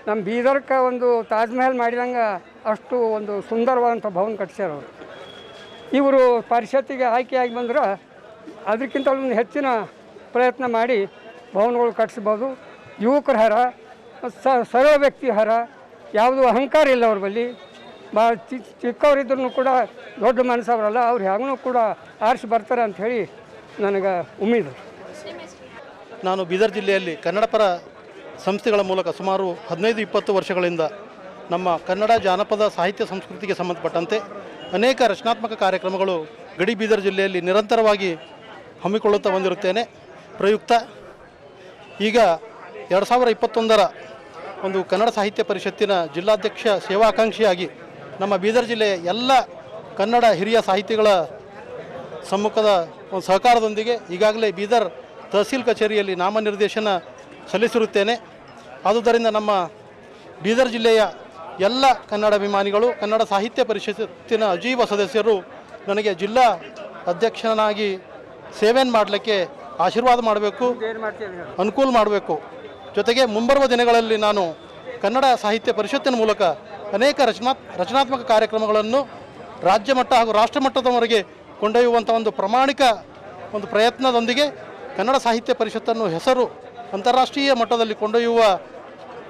ನಮ್ಮ ಬೀದರ್ಗೆ ಒಂದು ತಾಜ್ ಮಹಲ್ ಮಾಡಿದಂಗೆ ಅಷ್ಟು ಒಂದು ಸುಂದರವಾದಂಥ ಭವನ ಕಟ್ಟಿಸ್ಯಾರ ಅವರು. ಇವರು ಪರಿಷತ್ತಿಗೆ ಆಯ್ಕೆಯಾಗಿ ಬಂದ್ರೆ ಅದಕ್ಕಿಂತ ಒಂದು ಹೆಚ್ಚಿನ ಪ್ರಯತ್ನ ಮಾಡಿ ಭವನಗಳು ಕಟ್ಟಿಸ್ಬೋದು. ಯುವಕರ ಹರ, ಸರಳ ವ್ಯಕ್ತಿ ಹರ, ಯಾವುದೂ ಅಹಂಕಾರ ಇಲ್ಲ ಅವ್ರ ಬಳಿ. ಭಾಳ ಚಿಕ್ಕವರಿದ್ರೂ ಕೂಡ ದೊಡ್ಡ ಮನಸ್ಸವರಲ್ಲ, ಅವ್ರು ಹೇಗೂ ಕೂಡ ಆರಿಸಿ ಬರ್ತಾರೆ ಅಂಥೇಳಿ ನನಗೆ ಉಮೇದು. ನಾನು ಬೀದರ್ ಜಿಲ್ಲೆಯಲ್ಲಿ ಕನ್ನಡ ಪರ ಸಂಸ್ಥೆಗಳ ಮೂಲಕ ಸುಮಾರು 15-20 ವರ್ಷಗಳಿಂದ ನಮ್ಮ ಕನ್ನಡ ಜಾನಪದ ಸಾಹಿತ್ಯ ಸಂಸ್ಕೃತಿಗೆ ಸಂಬಂಧಪಟ್ಟಂತೆ ಅನೇಕ ರಚನಾತ್ಮಕ ಕಾರ್ಯಕ್ರಮಗಳು ಗಡಿ ಬೀದರ್ ಜಿಲ್ಲೆಯಲ್ಲಿ ನಿರಂತರವಾಗಿ ಹಮ್ಮಿಕೊಳ್ಳುತ್ತಾ ಬಂದಿರುತ್ತೇನೆ. ಪ್ರಯುಕ್ತ ಈಗ 2021ರ ಒಂದು ಕನ್ನಡ ಸಾಹಿತ್ಯ ಪರಿಷತ್ತಿನ ಜಿಲ್ಲಾಧ್ಯಕ್ಷ ಸೇವಾಕಾಂಕ್ಷಿಯಾಗಿ ನಮ್ಮ ಬೀದರ್ ಜಿಲ್ಲೆಯ ಎಲ್ಲ ಕನ್ನಡ ಹಿರಿಯ ಸಾಹಿತಿಗಳ ಸಮ್ಮುಖದ ಒಂದು ಸಹಕಾರದೊಂದಿಗೆ ಈಗಾಗಲೇ ಬೀದರ್ ತಹಸೀಲ್ ಕಚೇರಿಯಲ್ಲಿ ನಾಮನಿರ್ದೇಶನ ಸಲ್ಲಿಸಿರುತ್ತೇನೆ. ಆದುದರಿಂದ ನಮ್ಮ ಬೀದರ್ ಜಿಲ್ಲೆಯ ಎಲ್ಲ ಕನ್ನಡ ಅಭಿಮಾನಿಗಳು, ಕನ್ನಡ ಸಾಹಿತ್ಯ ಪರಿಷತ್ತಿನ ಅಜೀವ ಸದಸ್ಯರು ನನಗೆ ಜಿಲ್ಲಾ ಅಧ್ಯಕ್ಷನಾಗಿ ಸೇವೆಯನ್ನು ಮಾಡಲಿಕ್ಕೆ ಆಶೀರ್ವಾದ ಮಾಡಬೇಕು, ಅನುಕೂಲ ಮಾಡಬೇಕು. ಜೊತೆಗೆ ಮುಂಬರುವ ದಿನಗಳಲ್ಲಿ ನಾನು ಕನ್ನಡ ಸಾಹಿತ್ಯ ಪರಿಷತ್ತಿನ ಮೂಲಕ ಅನೇಕ ರಚನಾತ್ಮಕ ಕಾರ್ಯಕ್ರಮಗಳನ್ನು ರಾಜ್ಯ ಮಟ್ಟ ಹಾಗೂ ರಾಷ್ಟ್ರ ಮಟ್ಟದವರೆಗೆ ಕೊಂಡೊಯ್ಯುವಂಥ ಒಂದು ಪ್ರಾಮಾಣಿಕ ಒಂದು ಪ್ರಯತ್ನದೊಂದಿಗೆ ಕನ್ನಡ ಸಾಹಿತ್ಯ ಪರಿಷತ್ತನ್ನು ಹೆಸರು ಅಂತಾರಾಷ್ಟ್ರೀಯ ಮಟ್ಟದಲ್ಲಿ ಕೊಂಡೊಯ್ಯುವ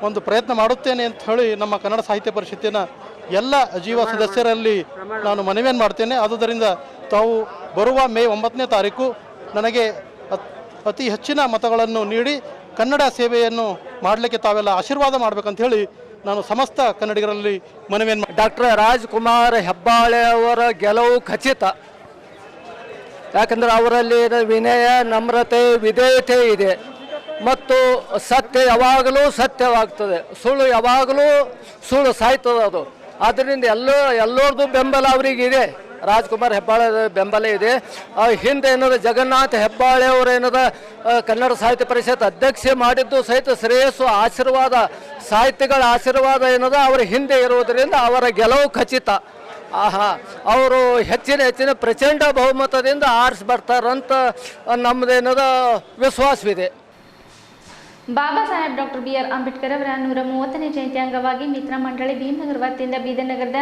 ಒಂದು ಪ್ರಯತ್ನ ಮಾಡುತ್ತೇನೆ ಅಂತ ಹೇಳಿ ನಮ್ಮ ಕನ್ನಡ ಸಾಹಿತ್ಯ ಪರಿಷತ್ತಿನ ಎಲ್ಲ ಅಜೀವ ಸದಸ್ಯರಲ್ಲಿ ನಾನು ಮನವಿಯನ್ನು ಮಾಡ್ತೇನೆ. ಆದುದರಿಂದ ತಾವು ಬರುವ ಮೇ 9ನೇ ತಾರೀಕು ನನಗೆ ಅತಿ ಹೆಚ್ಚಿನ ಮತಗಳನ್ನು ನೀಡಿ ಕನ್ನಡ ಸೇವೆಯನ್ನು ಮಾಡಲಿಕ್ಕೆ ತಾವೆಲ್ಲ ಆಶೀರ್ವಾದ ಮಾಡಬೇಕಂತ ಹೇಳಿ ನಾನು ಸಮಸ್ತ ಕನ್ನಡಿಗರಲ್ಲಿ ಮನವಿಯನ್ನು ಡಾಕ್ಟರ್ ರಾಜ್ಕುಮಾರ್ ಹೆಬ್ಬಾಳೆ ಅವರ ಗೆಲುವು ಖಚಿತ. ಯಾಕಂದರೆ ಅವರಲ್ಲಿ ವಿನಯ, ನಮ್ರತೆ, ವಿಧೇಯತೆ ಇದೆ ಮತ್ತು ಸತ್ಯ ಯಾವಾಗಲೂ ಸತ್ಯವಾಗ್ತದೆ, ಸುಳ್ಳು ಯಾವಾಗಲೂ ಸುಳ್ಳು ಸಾಯ್ತದೆ ಅದು. ಆದ್ದರಿಂದ ಎಲ್ಲರದ್ದು ಬೆಂಬಲ ಅವರಿಗಿದೆ, ರಾಜ್ಕುಮಾರ್ ಹೆಬ್ಬಾಳೆ ಬೆಂಬಲ ಇದೆ. ಹಿಂದೆ ಏನದ ಜಗನ್ನಾಥ ಹೆಬ್ಬಾಳೆ ಅವರು ಏನದ ಕನ್ನಡ ಸಾಹಿತ್ಯ ಪರಿಷತ್ ಅಧ್ಯಕ್ಷೆ ಮಾಡಿದ್ದು ಸಹಿತ ಶ್ರೇಯಸ್ಸು ಆಶೀರ್ವಾದ, ಸಾಹಿತ್ಯಗಳ ಆಶೀರ್ವಾದ ಏನದ ಅವರ ಹಿಂದೆ ಇರುವುದರಿಂದ ಅವರ ಗೆಲುವು ಖಚಿತ. ಅವರು ಹೆಚ್ಚಿನ ಪ್ರಚಂಡ ಬಹುಮತದಿಂದ ಆರಿಸಿ ಬರ್ತಾರಂತ ನಮ್ಮದೇನದ ವಿಶ್ವಾಸವಿದೆ. ಬಾಬಾ ಸಾಹೇಬ್ ಡಾಕ್ಟರ್ BR ಅಂಬೇಡ್ಕರ್ ಅವರ 130ನೇ ಜಯಂತಿ ಅಂಗವಾಗಿ ಮಿತ್ರ ಮಂಡಳಿ ಭೀಮನಗರ ವತಿಯಿಂದ ಬೀದರ್ ನಗರದ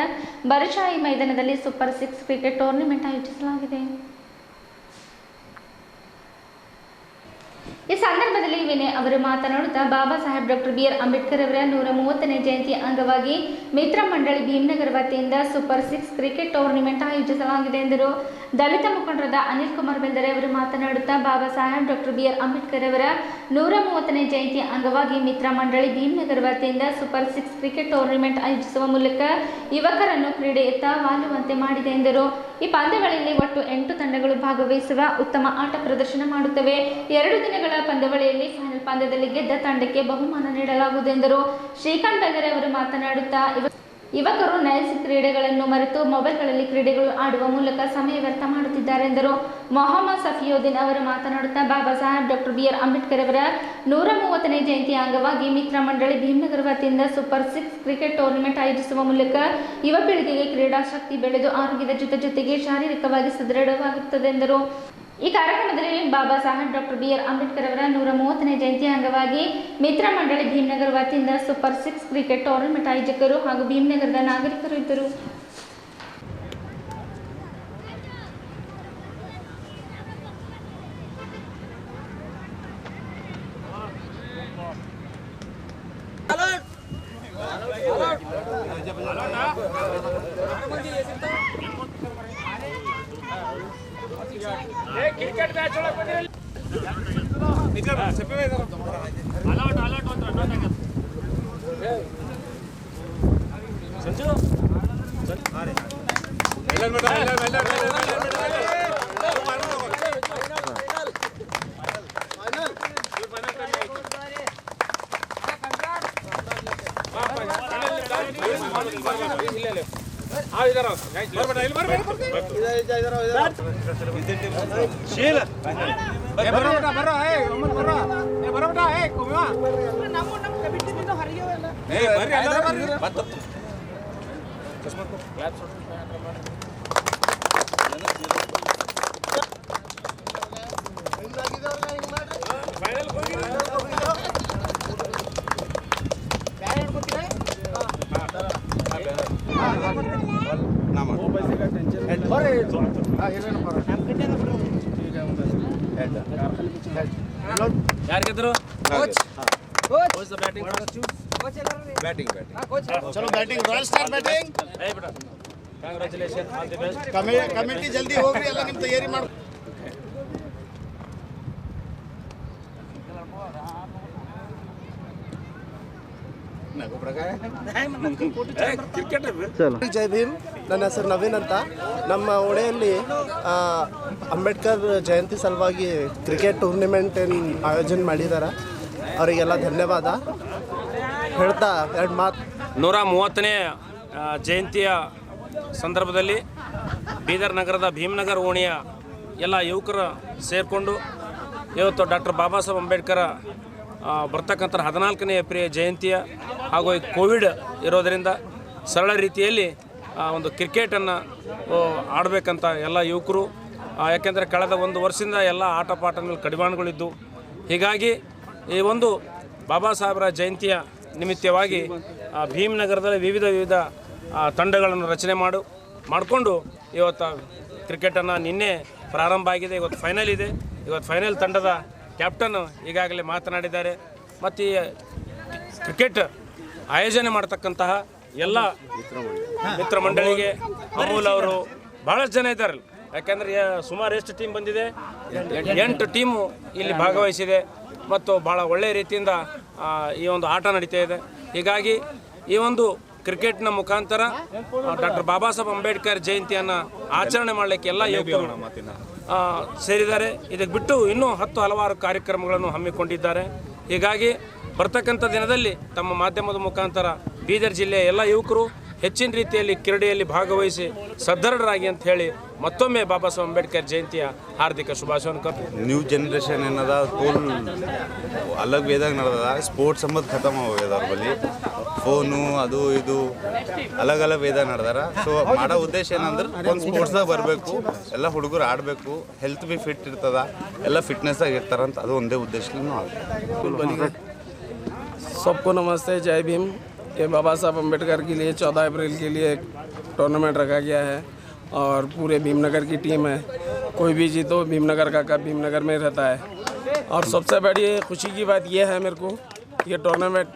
ಬರಶಾಹಿ ಮೈದಾನದಲ್ಲಿ ಸೂಪರ್ 6 ಕ್ರಿಕೆಟ್ ಟೂರ್ನಿಮೆಂಟ್ ಆಯೋಜಿಸಲಾಗಿದೆ. ಈ ಸಂದರ್ಭದಲ್ಲಿ ವಿನಯ್ ಅವರು ಮಾತನಾಡುತ್ತಾ ಬಾಬಾ ಸಾಹೇಬ್ ಡಾಕ್ಟರ್ BR ಅಂಬೇಡ್ಕರ್ ಅವರ 130ನೇ ಜಯಂತಿ ಅಂಗವಾಗಿ ಮಿತ್ರ ಮಂಡಳಿ ಭೀಮನಗರ ವತಿಯಿಂದ ಸೂಪರ್ 6 ಕ್ರಿಕೆಟ್ ಟೂರ್ನಿಮೆಂಟ್ ಆಯೋಜಿಸಲಾಗಿದೆ ಎಂದರು. ದಲಿತ ಮುಖಂಡರಾದ ಅನಿಲ್ ಕುಮಾರ್ ಬೆಂದರೆ ಅವರು ಮಾತನಾಡುತ್ತಾ ಬಾಬಾ ಸಾಹೇಬ್ ಡಾಕ್ಟರ್ BR ಅಂಬೇಡ್ಕರ್ ಅವರ 130ನೇ ಜಯಂತಿ ಅಂಗವಾಗಿ ಮಿತ್ರ ಮಂಡಳಿ ಭೀಮನಗರ ವತಿಯಿಂದ ಸೂಪರ್ 6 ಕ್ರಿಕೆಟ್ ಟೂರ್ನಿಮೆಂಟ್ ಆಯೋಜಿಸುವ ಮೂಲಕ ಯುವಕರನ್ನು ಕ್ರೀಡೆಯತ್ತ ವಾಲುವಂತೆ ಮಾಡಿದೆ ಎಂದರು. ಈ ಪಂದ್ಯಗಳಲ್ಲಿ ಒಟ್ಟು 8 ತಂಡಗಳು ಭಾಗವಹಿಸುವ ಉತ್ತಮ ಆಟ ಪ್ರದರ್ಶನ ಮಾಡುತ್ತವೆ. 2 ದಿನಗಳ ಪಂದ್ಯಾವಳಿಯಲ್ಲಿ ಫೈನಲ್ ಪಂದ್ಯದಲ್ಲಿ ಗೆದ್ದ ತಂಡಕ್ಕೆ ಬಹುಮಾನ ನೀಡಲಾಗುವುದು ಎಂದರು. ಶ್ರೀಕಾಂತ್ ಬೆಂದರೆ ಅವರು ಮಾತನಾಡುತ್ತಾ ಯುವಕರು ನೈಜ ಕ್ರೀಡೆಗಳನ್ನು ಮರೆತು ಮೊಬೈಲ್ಗಳಲ್ಲಿ ಕ್ರೀಡೆಗಳು ಆಡುವ ಮೂಲಕ ಸಮಯ ವ್ಯರ್ಥ ಮಾಡುತ್ತಿದ್ದಾರೆ ಎಂದರು. ಮೊಹಮ್ಮದ್ ಸಫಿಯುದ್ದೀನ್ ಅವರು ಮಾತನಾಡುತ್ತಾ ಬಾಬಾ ಸಾಹೇಬ್ ಡಾಕ್ಟರ್ BR ಅಂಬೇಡ್ಕರ್ ಅವರ 130ನೇ ಜಯಂತಿ ಅಂಗವಾಗಿ ಮಿತ್ರ ಮಂಡಳಿ ಭೀಮನಗರ ವತಿಯಿಂದ ಸೂಪರ್ 6 ಕ್ರಿಕೆಟ್ ಟೂರ್ನಿಮೆಂಟ್ ಆಯೋಜಿಸುವ ಮೂಲಕ ಯುವ ಪೀಳಿಗೆಗೆ ಕ್ರೀಡಾಶಕ್ತಿ ಬೆಳೆದು ಆರೋಗ್ಯದ ಜೊತೆಗೆ ಶಾರೀರಿಕವಾಗಿ ಸದೃಢವಾಗುತ್ತದೆ ಎಂದರು. ಈ ಕಾರ್ಯಕ್ರಮದಲ್ಲಿ ಬಾಬಾ ಸಾಹೇಬ್ ಡಾಕ್ಟರ್ BR ಅಂಬೇಡ್ಕರ್ ಅವರ 130ನೇ ಜಯಂತಿ ಅಂಗವಾಗಿ ಮಿತ್ರ ಮಂಡಳಿ ಭೀಮನಗರ ವತಿಯಿಂದ ಸೂಪರ್ 6 ಕ್ರಿಕೆಟ್ ಟೂರ್ನಿಮೆಂಟ್ ಆಯೋಜಕರು ಹಾಗೂ ಭೀಮನಗರದ ನಾಗರಿಕರು ಇದ್ದರು. ಕ್ರಿಕೆಟ್ ಮ್ಯಾಚ್ ಒಳಗೆ ಯಾರು ಗೆದ್ರು? चलो batting royal star batting Congratulations, all the best. Committee ಜಲ್ದಿ ಹೋಗ್ರಿ ಎಲ್ಲ ನಿಮ್ಮ ತಯಾರಿ ಮಾಡಿ ಜೈ ಭೀಮ್. ನನ್ನ ಹೆಸರು ನವೀನ್ ಅಂತ. ನಮ್ಮ ಓಣೆಯಲ್ಲಿ ಅಂಬೇಡ್ಕರ್ ಜಯಂತಿ ಸಲುವಾಗಿ ಕ್ರಿಕೆಟ್ ಟೂರ್ನಿಮೆಂಟ್ ಆಯೋಜನೆ ಮಾಡಿದ್ದಾರೆ. ಅವರಿಗೆಲ್ಲ ಧನ್ಯವಾದ ಹೇಳ್ತಾ 2 ಮಾತು. 130ನೇ ಜಯಂತಿಯ ಸಂದರ್ಭದಲ್ಲಿ ಬೀದರ್ ನಗರದ ಭೀಮನಗರ ಓಣಿಯ ಎಲ್ಲ ಯುವಕರು ಸೇರಿಕೊಂಡು ಇವತ್ತು ಡಾಕ್ಟರ್ ಬಾಬಾ ಸಾಹೇಬ್ ಅಂಬೇಡ್ಕರ್ ಬರ್ತಕ್ಕಂಥ 14ನೇ ಏಪ್ರಿಲ್ ಜಯಂತಿಯ ಹಾಗೂ ಈ ಕೋವಿಡ್ ಇರೋದರಿಂದ ಸರಳ ರೀತಿಯಲ್ಲಿ ಒಂದು ಕ್ರಿಕೆಟನ್ನು ಆಡಬೇಕಂತ ಎಲ್ಲ ಯುವಕರು, ಯಾಕೆಂದರೆ ಕಳೆದ 1 ವರ್ಷದಿಂದ ಎಲ್ಲ ಆಟ ಪಾಠಗಳಲ್ಲಿ ಕಡಿವಾಣಗಳಿದ್ದು, ಹೀಗಾಗಿ ಈ ಒಂದು ಬಾಬಾ ಸಾಹೇಬರ ಜಯಂತಿಯ ನಿಮಿತ್ತವಾಗಿ ಭೀಮನಗರದಲ್ಲಿ ವಿವಿಧ ತಂಡಗಳನ್ನು ರಚನೆ ಮಾಡಿಕೊಂಡು ಇವತ್ತು ಕ್ರಿಕೆಟನ್ನು ನಿನ್ನೆ ಪ್ರಾರಂಭ ಆಗಿದೆ. ಇವತ್ತು ಫೈನಲ್ ಇದೆ. ಇವತ್ತು ಫೈನಲ್ ತಂಡದ ಕ್ಯಾಪ್ಟನ್ ಈಗಾಗಲೇ ಮಾತನಾಡಿದ್ದಾರೆ. ಮತ್ತು ಈ ಕ್ರಿಕೆಟ್ ಆಯೋಜನೆ ಮಾಡ್ತಕ್ಕಂತಹ ಎಲ್ಲ ಮಿತ್ರ ಮಂಡಳಿಗೆ ಅಮೂಲ್ ಅವರು ಭಾಳಷ್ಟು ಜನ ಇದ್ದಾರೆ. ಯಾಕೆಂದರೆ ಸುಮಾರು ಎಷ್ಟು ಟೀಮ್ ಬಂದಿದೆ? 8 ಟೀಮು ಇಲ್ಲಿ ಭಾಗವಹಿಸಿದೆ ಮತ್ತು ಭಾಳ ಒಳ್ಳೆಯ ರೀತಿಯಿಂದ ಈ ಒಂದು ಆಟ ನಡೀತಾ ಇದೆ. ಹೀಗಾಗಿ ಈ ಒಂದು ಕ್ರಿಕೆಟ್ನ ಮುಖಾಂತರ ಡಾಕ್ಟರ್ ಬಾಬಾ ಸಾಹೇಬ್ ಅಂಬೇಡ್ಕರ್ ಜಯಂತಿಯನ್ನು ಆಚರಣೆ ಮಾಡಲಿಕ್ಕೆ ಎಲ್ಲ ಯುವಕರು ಸೇರಿದ್ದಾರೆ. ಇದಕ್ಕೆ ಬಿಟ್ಟು ಇನ್ನೂ ಹಲವಾರು ಕಾರ್ಯಕ್ರಮಗಳನ್ನು ಹಮ್ಮಿಕೊಂಡಿದ್ದಾರೆ. ಹೀಗಾಗಿ ಬರ್ತಕ್ಕಂಥ ದಿನದಲ್ಲಿ ತಮ್ಮ ಮಾಧ್ಯಮದ ಮುಖಾಂತರ ಬೀದರ್ ಜಿಲ್ಲೆಯ ಎಲ್ಲ ಯುವಕರು ಹೆಚ್ಚಿನ ರೀತಿಯಲ್ಲಿ ಕ್ರೀಡೆಯಲ್ಲಿ ಭಾಗವಹಿಸಿ ಸದೃಢರಾಗಿ ಅಂತ ಹೇಳಿ ಮತ್ತೊಮ್ಮೆ ಬಾಬಾ ಸಾಹೇಬ್ ಅಂಬೇಡ್ಕರ್ ಜಯಂತಿಯ ಹಾರ್ದಿಕ ಶುಭಾಶಯವನ್ನು ಕೊಡ್ತೀವಿ. ನ್ಯೂ ಜನರೇಷನ್ ಏನದ ತೋಲ್ ಅಲಗ್ ವೇದಾಗ ನಡೆದ ಸ್ಪೋರ್ಟ್ಸ್ ಅಂಬದು ಖತಮ್ ಹೋಗ್ಯದ ಅವ್ರ ಬಳಿ. ಫೋನು ಅದು ಇದು ಅಲಗ್ ವೇದಾಗ ನಡೆದಾರ. ಸೊ ಮಾಡೋ ಉದ್ದೇಶ ಏನಂದ್ರೆ ಒಂದು ಸ್ಪೋರ್ಟ್ಸ್ದಾಗ ಬರಬೇಕು, ಎಲ್ಲ ಹುಡುಗರು ಆಡಬೇಕು, ಹೆಲ್ತ್ ಬಿ ಫಿಟ್ ಇರ್ತದ, ಎಲ್ಲ ಫಿಟ್ನೆಸ್ದಾಗ ಇರ್ತಾರಂತ, ಅದು ಒಂದೇ ಉದ್ದೇಶದಿಂದ ಆಗುತ್ತೆ. सबको नमस्ते, जय भीम। ये बाबा साहब अम्बेडकर के लिए 14 अप्रैल के लिए एक टूर्नामेंट रखा गया है और पूरे भीमनगर की टीम है। कोई भी जीतो भीमनगर का कप भीमनगर में रहता है। और सबसे बड़ी खुशी की बात यह है मेरे को, ये टूर्नामेंट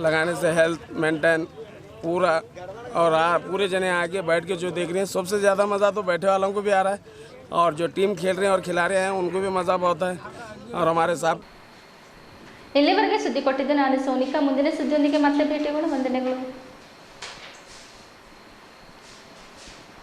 लगाने से हेल्थ मेंटेन पूरा और पूरे जने आके बैठ के जो देख रहे हैं, सबसे ज़्यादा मज़ा तो बैठे वालों को भी आ रहा है और जो टीम खेल रहे हैं और खिला रहे हैं उनको भी मज़ा बहुत है। और हमारे साथ ಇಲ್ಲಿವರೆಗೆ ಸುದ್ದಿ ಕೊಟ್ಟಿದ್ದು ನಾನು ಸೋನಿಕಾ. ಮುಂದಿನ ಸುದ್ದಿಯೊಂದಿಗೆ ಮತ್ತೆ ಭೇಟಿಗಳು. ವಂದನೆಗಳು.